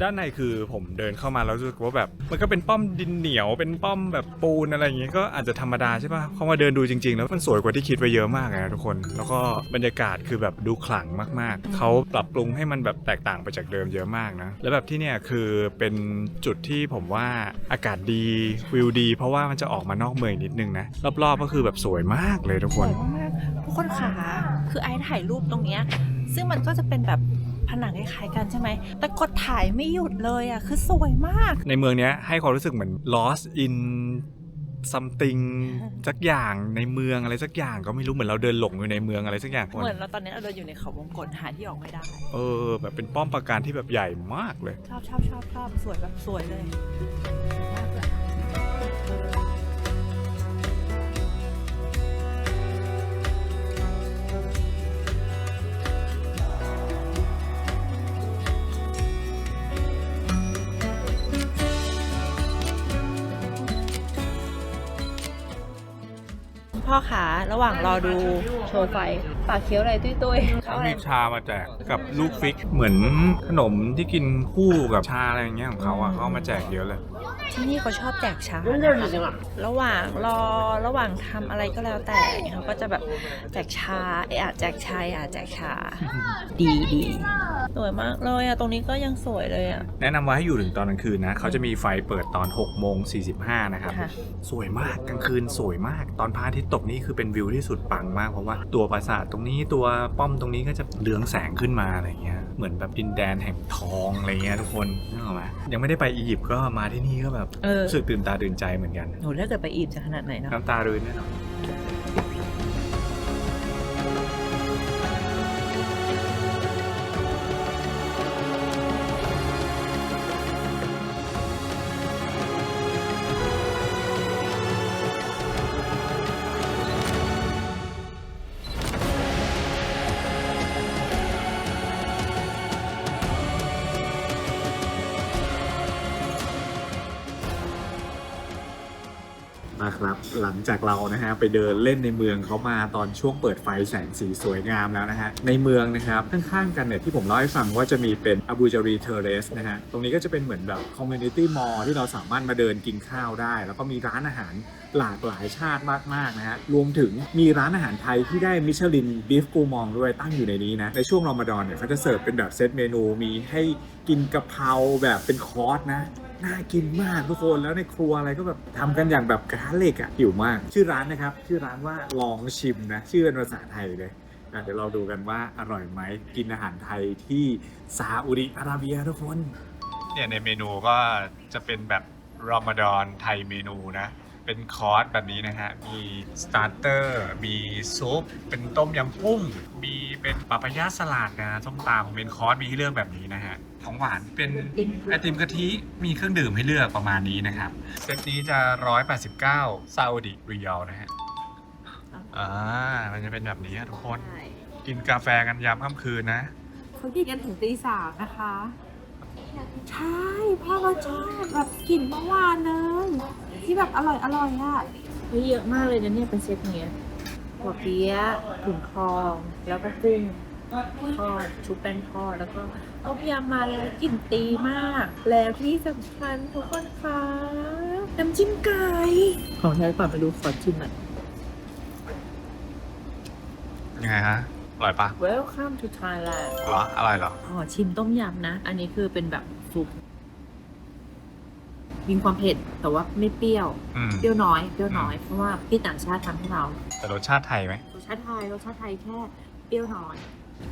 ด้านในคือผมเดินเข้ามาแล้วรู้สึกว่าแบบมันก็เป็นป้อมดินเหนียวเป็นป้อมแบบปูนอะไรอย่างเงี้ยก็อาจจะธรรมดาใช่ป่ะพอมาเดินดูจริงๆแล้วมันสวยกว่าที่คิดไว้เยอะมากเลยนะทุกคนแล้วก็บรรยากาศคือแบบดูขลังมากๆเขาปรับปรุงให้มันแบบแตกต่างไปจากเดิมเยอะมากนะแล้วแบบที่เนี่ยคือเป็นจุดที่ผมว่าอากาศดีวิวดีเพราะว่ามันจะออกมานอกเมืองนิดนึงนะรอบๆก็คือแบบสวยมากเลยทุกค สวน ยมากๆทุกคนค่ะคือไอ้ถ่ายรูปตรงเนี้ยซึ่งมันก็จะเป็นแบบผนังคล้ายๆกันใช่ไหมแต่กดถ่ายไม่หยุดเลยอ่ะคือสวยมาก ในเมืองเนี้ยให้ความรู้สึกเหมือน lost in something สักอย่างในเมืองอะไรสักอย่างก็ไม่รู้เหมือนเราเดินหลงอยู่ในเมืองอะไรสักอย่าง เหมือนเราตอนนี้เราเดินอยู่ในเขาวงกตหาที่ออกไม่ได้ แบบเป็นป้อมปราการที่แบบใหญ่มากเลย ชอบสวยแบบสวยเลยมากเลย พ่อขาระหว่างรอดูโชว์ไฟปากเคี้ยวอะไรตุ้ยๆ เขามีชามาแจกกับลูกฟิกเหมือนขนมที่กินคู่กับชาอะไรอย่างเงี้ยของเขาอ่ะเขาเอามาแจกเยอะเลย ที่นี่เขาชอบแจกชานะคะระหว่างทำอะไรก็แล้วแต่เขาก็จะแบบแจกชาแจกชาแจกชา ดีสวยมากเลยอ่ะตรงนี้ก็ยังสวยเลยอ่ะ แนะนำว่าให้อยู่ถึงตอนกลางคืนนะเขาจะมีไฟเปิดตอน6:45นะครับ ค่ะ สวยมากกลางคืนสวยมากตอนพระอาทิตย์ตกนี่คือเป็นวิวที่สุดปังมากเพราะว่าตัวปราสาทตรงนี้ตัวป้อมตรงนี้ก็จะเรืองแสงขึ้นมาอะไรเงี้ยเหมือนแบบดินแดนแห่งทองอะไรเงี้ยทุกคนนึกออกไหมยังไม่ได้ไปอียิปต์ก็มาที่นี่ก็แบบรู้สึกตื่นตาตื่นใจเหมือนกัน หนูถ้าเกิดไปอียิปต์จะขนาดไหนเนาะ น้ำตารืนแน่นอน มาครับหลังจากเรานะฮะไปเดินเล่นในเมืองเขามาตอนช่วงเปิดไฟแสงสีสวยงามแล้วนะฮะในเมืองนะครับข้างๆกันเนี่ยที่ผมเล่าให้ฟังว่าจะมีเป็นอาบูจารีเทอร์เรสนะฮะตรงนี้ก็จะเป็นเหมือนแบบคอมมูนิตี้มอลล์ที่เราสามารถมาเดินกินข้าวได้แล้วก็มีร้านอาหารหลากหลายชาติมากๆนะฮะรวมถึงมีร้านอาหารไทยที่ได้มิชลินบีฟกูมองด้วยตั้งอยู่ในนี้นะในช่วงรอมฎอนเนี่ยเขาจะเสิร์ฟเป็นแบบเซตเมนูมีให้กินกะเพราแบบเป็นคอร์สนะน่ากินมากทุกคนแล้วในครัวอะไรก็แบบทำกันอย่างแบบกระทะเหล็กอ่ะหิวมากชื่อร้านนะครับชื่อร้านว่าลองชิมนะชื่อเป็นภาษาไทยเลยเดี๋ยวเราดูกันว่าอร่อยไหมกินอาหารไทยที่ซาอุดิอาระเบียทุกคนเนี่ยในเมนูก็จะเป็นแบบรอมฎอนไทยเมนูนะเป็นคอร์สแบบนี้นะฮะมีสตาร์เตอร์มีซุปเป็นต้มยำกุ้งมีเป็นปาปายาสลัดนะส้มตำเป็นคอร์สมีให้เลือกแบบนี้นะฮะของหวานเป็นไอติมกะทิมีเครื่องดื่มให้เลือกประมาณนี้นะครับเซตนี้จะ189ซาอุดิริยัลนะฮะมันจะเป็นแบบนี้ทุกคนกินกาแฟกันยามค่ำคืนนะ เขากินกันถึงตี 3นะคะ ใช่พ่อเราชอบแบบกลิ่นเมื่อวานเลยที่แบบอร่อยอ่ะเยอะมากเลยนะเนี่ยเป็นเซตเนี้ยหัวเปี๊ยะถุงทองแล้วก็กุ้งทอดชุบแป้งทอดแล้วก็ต้มยำมาแล้วกลิ่นตีมากแล้วที่สำคัญทุกคนคะน้ำจิ้มไก่ของใช้ก่อนไปดูขอชิมหน่อย ยังไงฮะอร่อยปะ Welcome to Thailand เหรออร่อยเหรอ ขอชิมต้มยำนะอันนี้คือเป็นแบบซุปมีความเผ็ดแต่ว่าไม่เปรี้ยวเปรี้ยวน้อยเพราะว่าพี่ต่างชาติทำให้เรา แต่รสชาติไทยไหม รสชาติไทยแค่เปรี้ยวน้อย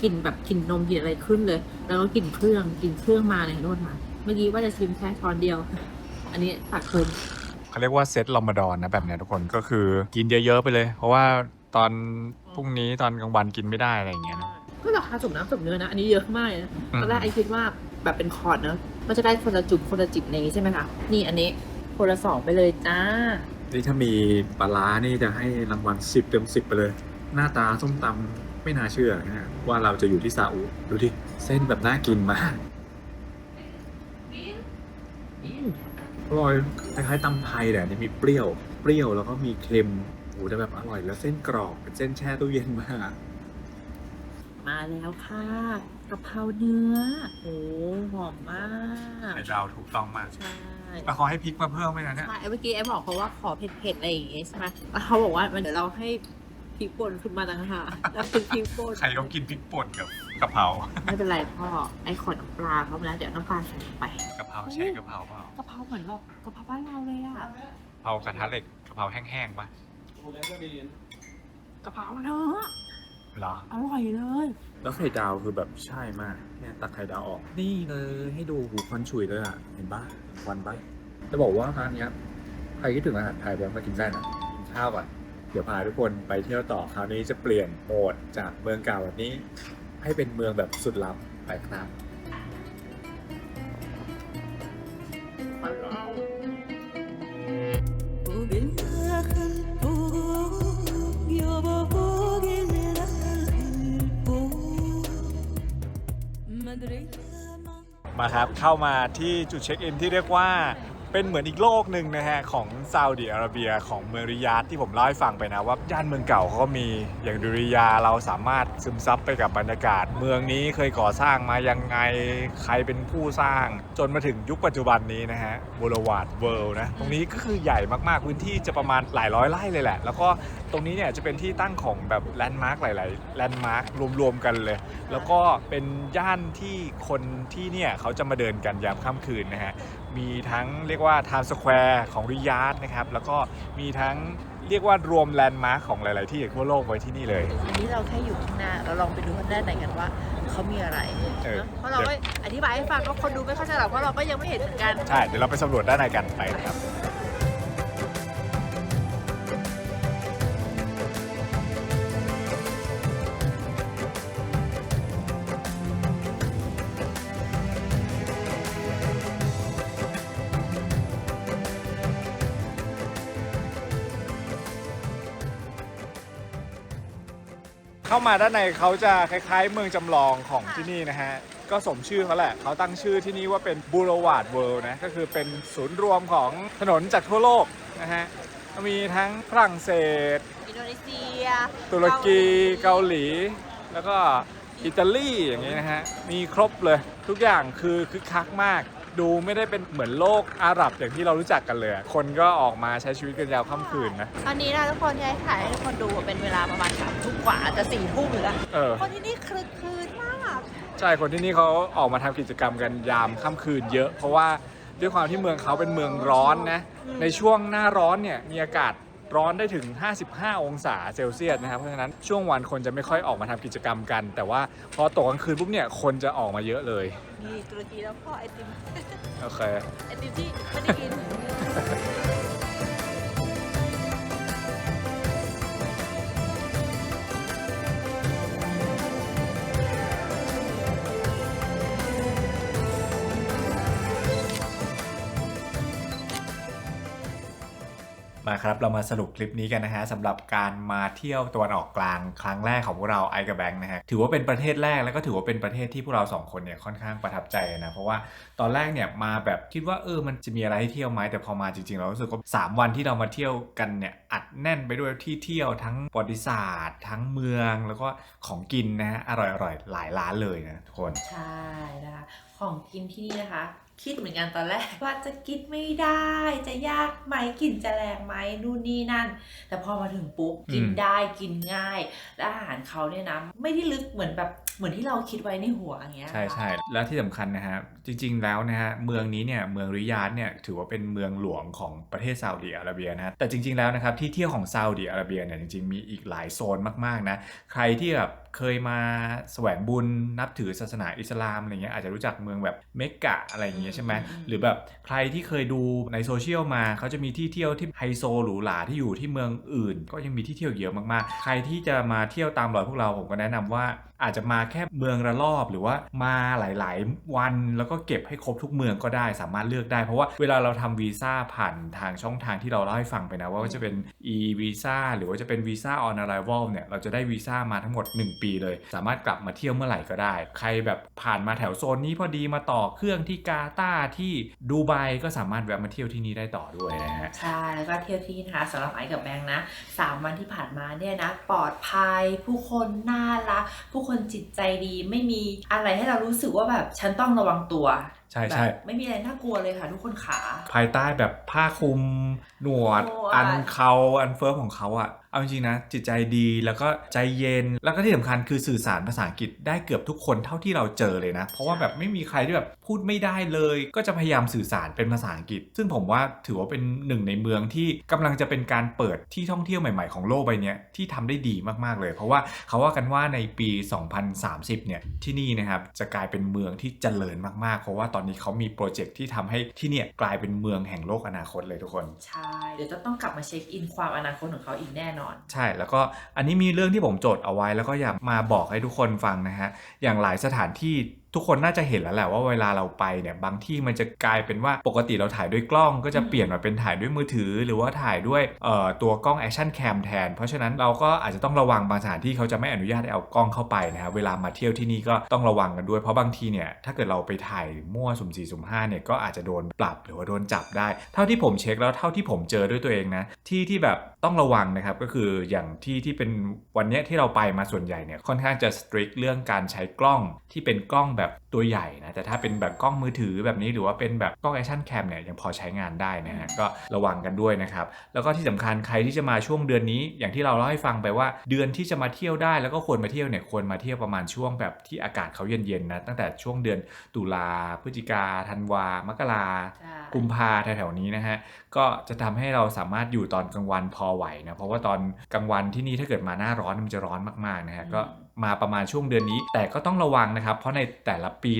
กลิ่นแบบกลิ่นนมกลิ่นอะไรขึ้นเลยแล้วก็กลิ่นเครื่องมาเลยโน่นมาเมื่อกี้ว่าจะชิมแค่ช้อนเดียวอันนี้ตักเพิ่ม เขาเรียกว่าเซตรอมฎอนนะแบบเนี้ยทุกคนก็คือกินเยอะๆไปเลย เพราะว่าตอนพรุ่งนี้ตอนกลางวันกินไม่ได้อะไรอย่างเงี้ยนะ ก็ราคาสมน้ำสมเนื้อนะอันนี้เยอะมากนะตอนแรกไอคิดว่าแบบเป็นคอร์ดเนอะมันจะได้คนละจุ่มคนละจิบในนี้ใช่ไหมคะนี่อันนี้คนละ2ไปเลยจ้านี่ถ้ามีปลาร้านี่จะให้รางวัล10 เต็ม 10ไปเลย หน้าตาส้มตำไม่น่าเชื่อนะว่าเราจะอยู่ที่ซาอุดูดิเส้นแบบน่ากินมากอร่อยคล้ายๆตำไทยแต่นี่มีเปรี้ยวแล้วก็มีเค็มโอ้แต่แบบอร่อยแล้วเส้นกรอบเป็นเส้นแช่ตู้เย็นมากมาแล้วค่ะกะเพราเนื้อโอ้หอมมาก ไข่ดาวถูกต้องมาก ใช่ แต่ขอให้พริกมาเพิ่มไหมนะเนี่ย ใช่เมื่อกี้แอมบอกเขาว่าขอเผ็ดๆอะไรอย่างเงี้ยใช่ไหมแล้วเขาบอกว่าเดี๋ยวเราให้พริกป่นขึ้นมาต่างหากแล้วเป็นพริกป่น ใครเขากินพริกป่นกับกะเพรา ไม่เป็นไรพ่อไอ้ขอน้ำปลาเขาไปแล้วเดี๋ยวน้ำปลาใส่ลงไป กะเพราใช่กะเพราเปล่าก ะเพราเหมือนแบบกะเพราบ้านเราเลยอะ กะเพรากระทะเหล็กกะเพราแห้งๆปะ กะเพราเนื้อ เหรอ อร่อยเลย แล้วไข่ดาวคือแบบใช่มากเนี่ยตักไข่ดาวออกนี่เลยให้ดูหูควันฉุยเลยอ่ะเห็นปะควันปะจะบอกว่าร้านนี้ใครคิดถึงอาหารไทยแบบมากินได้นะกินข้าวก่อนเดี๋ยวพาทุกคนไปเที่ยวต่อคราวนี้จะเปลี่ยนโหมดจากเมืองเก่าแบบนี้ ให้เป็นเมืองแบบสุดล้ำไปครับมาครับเข้ามาที่จุดเช็คอินที่เรียกว่าเป็นเหมือนอีกโลกหนึ่งนะฮะของซาอุดิอาระเบียของเมืองริยาดที่ผมเล่าให้ฟังไปนะว่าย่านเมืองเก่าเขาก็มีอย่างดุริยาเราสามารถซึมซับไปกับบรรยากาศเมืองนี้เคยก่อสร้างมายังไงใครเป็นผู้สร้างจนมาถึงยุคปัจจุบันนี้นะฮะบูรวาดเวิลด์นะตรงนี้ก็คือใหญ่มากๆพื้นที่จะประมาณหลายร้อยไร่เลยแหละแล้วก็ตรงนี้เนี่ยจะเป็นที่ตั้งของแบบแลนด์มาร์คหลายๆแลนด์มาร์ครวมๆกันเลยแล้วก็เป็นย่านที่คนที่เนี่ยเขาจะมาเดินกันยามค่ำคืนนะฮะมีทั้งเรียกว่าไทม์สแควร์ของริยาดนะครับแล้วก็มีทั้งเรียกว่ารวมแลนด์มาร์คของหลายๆที่ทั่วโลกไว้ที่นี่เลยอันนี้เราแค่อยู่ข้างหน้าเราลองไปดูข้างหน้าไหนกันว่าเขามีอะไรเพราะเราก็อธิบายให้ฟังก็คนดูไม่เข้าใจหรอกเพราะเราก็ยังไม่เห็นเหมือนกันใช่เดี๋ยวเราไปสำรวจด้านในกันไปครับเข้ามาด้านในเขาจะคล้ายๆเมืองจำลองของที่นี่นะฮะก็สมชื่อเขาแหละเขาตั้งชื่อที่นี่ว่าเป็นบูโรวาดเวิลด์นะก็คือเป็นศูนย์รวมของถนนจากทั่วโลกนะฮะ มีทั้งฝรั่งเศส อินโดนีเซีย ตุรกีเกาหลี แล้วก็อิตาลีอย่างนี้นะฮะมีครบเลยทุกอย่างคือคึกคักมากดูไม่ได้เป็นเหมือนโลกอาหรับอย่างที่เรารู้จักกันเลยคนก็ออกมาใช้ชีวิตกันยาวค่ำคืนนะ ตอนนี้นะทุกคนที่ให้ถ่ายให้ทุกคนดูเป็นเวลาประมาณ3 ทุ่มกว่าจะ4 ทุ่มอยู่แล้ว คนที่นี่คลึกคลืนมาก ใช่คนที่นี่เขาออกมาทำกิจกรรมกันยามค่ำคืนเยอะ เพราะว่าด้วยความที่เมืองเขาเป็นเมืองร้อนนะในช่วงหน้าร้อนเนี่ยมีอากาศร้อนได้ถึง55 องศาเซลเซียสนะครับเพราะฉะนั้นช่วงวันคนจะไม่ค่อยออกมาทำกิจกรรมกัน แต่ว่าพอตกกลางคืนปุ๊บเนี่ยคนจะออกมาเยอะเลย นี่ตุรกีแล้วก็ไอติม โอเค ไอติมที่ไม่ได้กิน มาครับเรามาสรุปคลิปนี้กันนะฮะสำหรับการมาเที่ยวตะวันออกกลางครั้งแรกของพวกเราไอกับแบงค์นะฮะถือว่าเป็นประเทศแรกแล้วก็ถือว่าเป็นประเทศที่พวกเรา2คนเนี่ยค่อนข้างประทับใจนะเพราะว่าตอนแรกเนี่ยมาแบบคิดว่ามันจะมีอะไรให้เที่ยวไหมแต่พอมาจริงๆเรารู้สึกว่า3 วันที่เรามาเที่ยวกันเนี่ยอัดแน่นไปด้วยที่เที่ยวทั้งประวัติศาสตร์ทั้งเมืองแล้วก็ของกินนะฮะอร่อยๆหลายร้านเลยนะทุกคน ใช่นะคะของกินที่นี่นะคะคิดเหมือนกันตอนแรกว่าจะกินไม่ได้จะยากไหมกลิ่นจะแรงไหมนู่นนี่นั่นแต่พอมาถึงปุ๊บกินได้กินง่ายและอาหารเขาเนี่ยนะไม่ได้ลึกเหมือนที่เราคิดไว้ในหัวอย่างเงี้ย ใช่ใช่แล้วที่สำคัญนะฮะจริงๆแล้วนะฮะเมืองนี้เนี่ยเมืองริยาดเนี่ยถือว่าเป็นเมืองหลวงของประเทศซาอุดิอาระเบียนะแต่จริงๆแล้วนะครับที่เที่ยวของซาอุดิอาระเบียเนี่ยจริงๆมีอีกหลายโซนมากๆนะใครที่แบบเคยมาแสวงบุญนับถือศาสนาอิสลามอะไรเงี้ยอาจจะรู้จักเมืองแบบเมกกะอะไรอย่างเงี้ยใช่ไหมหรือแบบใครที่เคยดูในโซเชียลมาเขาจะมีที่เที่ยวที่ไฮโซหรูหราที่อยู่ที่เมืองอื่นก็ยังมีที่เที่ยวเยอะมากๆใครที่จะมาเที่ยวตามรอยพวกเราผมก็แนะนำว่าอาจจะมาแค่เมืองละรอบหรือว่ามาหลายๆวันแล้วก็เก็บให้ครบทุกเมืองก็ได้สามารถเลือกได้เพราะว่าเวลาเราทำวีซ่าผ่านทางช่องทางที่เราเล่าให้ฟังไปนะว่าจะเป็น e-visa หรือว่าจะเป็นวีซ่า on arrival เนี่ยเราจะได้วีซ่ามาทั้งหมด1 ปีเลยสามารถกลับมาเที่ยวเมื่อไหร่ก็ได้ใครแบบผ่านมาแถวโซนนี้พอดีมาต่อเครื่องที่กาตาร์ที่ดูไบก็สามารถแวะมาเที่ยวที่นี่ได้ต่อด้วยนะฮะใช่แล้วก็เที่ยวที่นี่นะคะสำหรับไอ้กับแบงค์นะ3 วันที่ผ่านมาเนี่ยนะปลอดภัยผู้คนน่ารักผู้คนจิตใจดีไม่มีอะไรให้เรารู้สึกว่าแบบฉันต้องระวังตัว ใช่ใช่ ไม่มีอะไรน่ากลัวเลยค่ะทุกคนขา ภายใต้แบบผ้าคลุมหนวด อันเขาอันเฟิร์มของเขาอะเอาจริงๆนะจิตใจดีแล้วก็ใจเย็นแล้วก็ที่สำคัญคือสื่อสารภาษาอังกฤษได้เกือบทุกคนเท่าที่เราเจอเลยนะเพราะว่าแบบไม่มีใครที่แบบพูดไม่ได้เลยก็จะพยายามสื่อสารเป็นภาษาอังกฤษซึ่งผมว่าถือว่าเป็นหนึ่งในเมืองที่กำลังจะเป็นการเปิดที่ท่องเที่ยวใหม่ๆของโลกใบนี้ที่ทำได้ดีมากๆเลยเพราะว่าเขาว่ากันว่าในปี 2030 เนี่ยที่นี่นะครับจะกลายเป็นเมืองที่เจริญมากๆเพราะว่าตอนนี้เขามีโปรเจกต์ที่ทำให้ที่เนี่ยกลายเป็นเมืองแห่งโลกอนาคตเลยทุกคน ใช่เดี๋ยวจะต้องกลับมาเช็คอินความอนาคตของเขาอีกแน่นอนใช่แล้วก็อันนี้มีเรื่องที่ผมจดเอาไว้แล้วก็อยากมาบอกให้ทุกคนฟังนะฮะอย่างหลายสถานที่ทุกคนน่าจะเห็นแล้วแหละว่าเวลาเราไปเนี่ยบางที่มันจะกลายเป็นว่าปกติเราถ่ายด้วยกล้องก็จะเปลี่ยนมาเป็นถ่ายด้วยมือถือหรือว่าถ่ายด้วยตัวกล้องแอคชั่นแคมแทนเพราะฉะนั้นเราก็อาจจะต้องระวังบางสถานที่เขาจะไม่อนุญาตให้เอากล้องเข้าไปนะฮะเวลามาเที่ยวที่นี่ก็ต้องระวังกันด้วยเพราะบางทีเนี่ยถ้าเกิดเราไปถ่ายมั่วสุ่ม4สุ่ม5เนี่ยก็อาจจะโดนปรับหรือว่าโดนจับได้เท่าที่ผมเช็คแล้วเท่าที่ผมเจอด้วยตัวเองนะที่แบบต้องระวังนะครับก็คืออย่างที่เป็นวันนี้ที่เราไปมาส่วนใหญ่เนี่ยค่อนข้างจะ strict เรื่องการใช้กล้องที่เป็นกล้องแบบตัวใหญ่นะแต่ถ้าเป็นแบบกล้องมือถือแบบนี้หรือว่าเป็นแบบกล้องแอคชั่นแคมเนี่ยยังพอใช้งานได้นะฮะก็ระวังกันด้วยนะครับแล้วก็ที่สำคัญใครที่จะมาช่วงเดือนนี้อย่างที่เราเล่าให้ฟังไปว่าเดือนที่จะมาเที่ยวได้แล้วก็ควรมาเที่ยวเนี่ยควรมาเที่ยวประมาณช่วงแบบที่อากาศเขาเย็นๆนะตั้งแต่ช่วงเดือนตุลาพฤศจิกาธันวามกรากุมภาแถวๆนี้นะฮะก็จะทำให้เราสามารถอยู่ตอนกลางวันพอไหวนะเพราะว่าตอนกลางวันที่นี่ถ้าเกิดมาหน้าร้อนมันจะร้อนมากๆนะฮะก็มาประมาณช่วงเดือนนี้แต่ก็ต้องระวังนะครับเพราะในแต่ละปี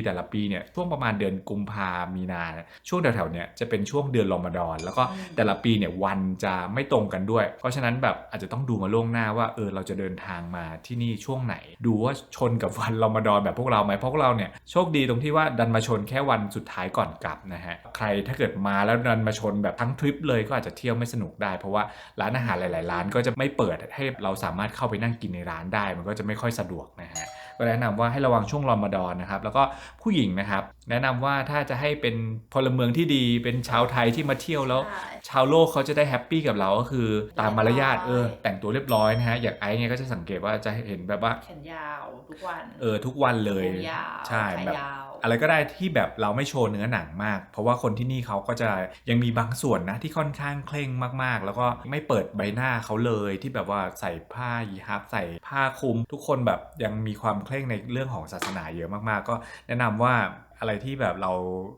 เนี่ยช่วงประมาณเดือนกุมภามีนาช่วงแถวๆเนี่ยจะเป็นช่วงเดือนรอมฎอนแล้วก็แต่ละปีเนี่ยวันจะไม่ตรงกันด้วยเพราะฉะนั้นแบบอาจจะต้องดูมาล่วงหน้าว่าเราจะเดินทางมาที่นี่ช่วงไหนดูว่าชนกับวันรอมฎอนแบบพวกเราไหมเพราะพวกเราเนี่ยโชคดีตรงที่ว่าดันมาชนแค่วันสุดท้ายก่อนกลับนะฮะใครถ้าเกิดมาแล้วดันมาชนแบบทั้งทริปเลยก็อาจจะเที่ยวไม่สนุกได้เพราะว่าร้านอาหารหลายๆร้านก็จะไม่เปิดให้เราสามารถเข้าไปนั่งกินในร้านได้มันก็จะไม่ค่อยสะดวกนะฮะ ก็แนะนำว่าให้ระวังช่วงรอมฎอนนะครับแล้วก็ผู้หญิงนะครับแนะนำว่าถ้าจะให้เป็นพลเมืองที่ดีเป็นชาวไทยที่มาเที่ยวแล้วชาวโลกเขาจะได้แฮปปี้กับเราก็คือตามมารยาทแต่งตัวเรียบร้อยนะฮะอย่างไอ้เนี่ยก็จะสังเกตว่าจะเห็นแบบว่า แขนยาวทุกวัน ทุกวันเลย ยาว ใช่แบบ ยาว อะไรก็ได้ที่แบบเราไม่โชว์เนื้อหนังมาก เพราะว่าคนที่นี่เขาก็จะยังมีบางส่วนนะที่ค่อนข้างเคร่งมากๆแล้วก็ไม่เปิดใบหน้าเขาเลยที่แบบว่าใส่ผ้ายีฮับใส่ผ้าคลุมทุกคนแบบยังมีความเคร่งในเรื่องของศาสนาเยอะมากๆก็แนะนำว่าอะไรที่แบบเรา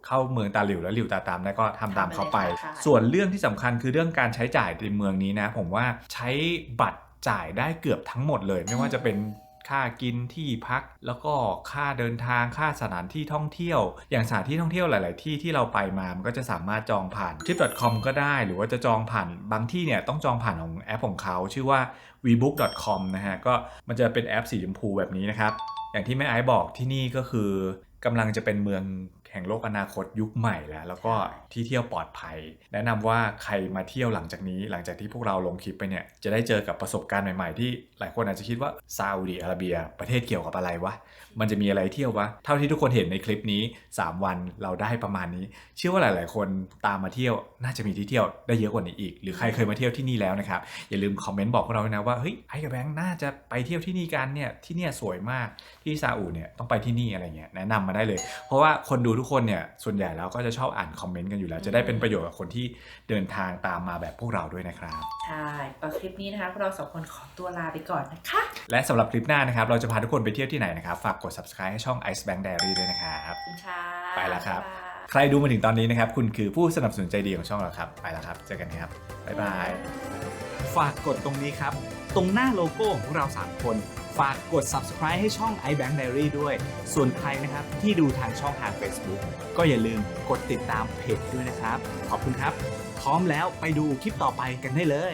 เข้าเมืองตาหลิวแล้วหลิวตาตามได้ก็ทำตามเขาไป ส่วนเรื่องที่สำคัญคือเรื่องการใช้จ่ายในเมืองนี้นะผมว่าใช้บัตรจ่ายได้เกือบทั้งหมดเลยไม่ว่าจะเป็นค่ากินที่พักแล้วก็ค่าเดินทางค่าสถานที่ท่องเที่ยวอย่างสถานที่ท่องเที่ยวหลาย ๆ ที่ที่เราไปมามันก็จะสามารถจองผ่าน trip.com ก็ได้หรือว่าจะจองผ่านบางที่เนี่ยต้องจองผ่านของแอปของเขาชื่อว่า vbook.com นะฮะก็มันจะเป็นแอปสีชมพูแบบนี้นะครับอย่างที่แม่ไอซ์บอกที่นี่ก็คือกำลังจะเป็นเมืองแห่งโลกอนาคตยุคใหม่แล้วก็ที่เที่ยวปลอดภัยแนะนำว่าใครมาเที่ยวหลังจากนี้หลังจากที่พวกเราลงคลิปไปเนี่ยจะได้เจอกับประสบการณ์ใหม่ๆที่หลายคนอาจจะคิดว่าซาอุดิอาระเบียประเทศเกี่ยวกับอะไรวะมันจะมีอะไรเที่ยววะเท่าที่ทุกคนเห็นในคลิปนี้3วันเราได้ประมาณนี้เชื่อว่าหลายๆคนตามมาเที่ยวน่าจะมีที่เที่ยวได้เยอะกว่านี้อีกหรือใครเคยมาเที่ยวที่นี่แล้วนะครับอย่าลืมคอมเมนต์บอกพวกเราด้วยนะว่าเฮ้ยไอ้กับแบงค์น่าจะไปเที่ยวที่นี่กันเนี่ยที่เนี่ยสวยมากที่ซาอุเนี่ยต้องไปที่นี่อะไรเงี้ยแนะนำมาได้เลยเพราะว่าคนดูทุกคนเนี่ยส่วนใหญ่แล้วก็จะชอบอ่านคอมเมนต์กันอยู่แล้วจะได้เป็นประโยชน์กับคนที่เดินทางตามมาแบบพวกเราด้วยนะครับ ใช่ก็คลิปนี้นะคะพวกเราสองคนขอตัวลาไปก่อนนะคะ และสำหรับคลิปหน้านะครับเราจะพาทุกคนไปเที่ยวที่ไหนนะครับฝากกด subscribe ให้ช่อง Ice Bank Diary ด้วยนะครับ ขอบคุณค่ะ ไปแล้วครับ ายาย ใครดูมาถึงตอนนี้นะครับคุณคือผู้สนับสนุนใจดีของช่องเราครับไปแล้วครับเจอกันครับบ๊ายบายฝากกดตรงนี้ครับตรงหน้าโลโก้ของพวกเรา3คนฝากกด subscribe ให้ช่อง iBank Diary ด้วยส่วนใครนะครับที่ดูทางช่องทาง Facebook ก็อย่าลืมกดติดตามเพจด้วยนะครับขอบคุณครับพร้อมแล้วไปดูคลิปต่อไปกันได้เลย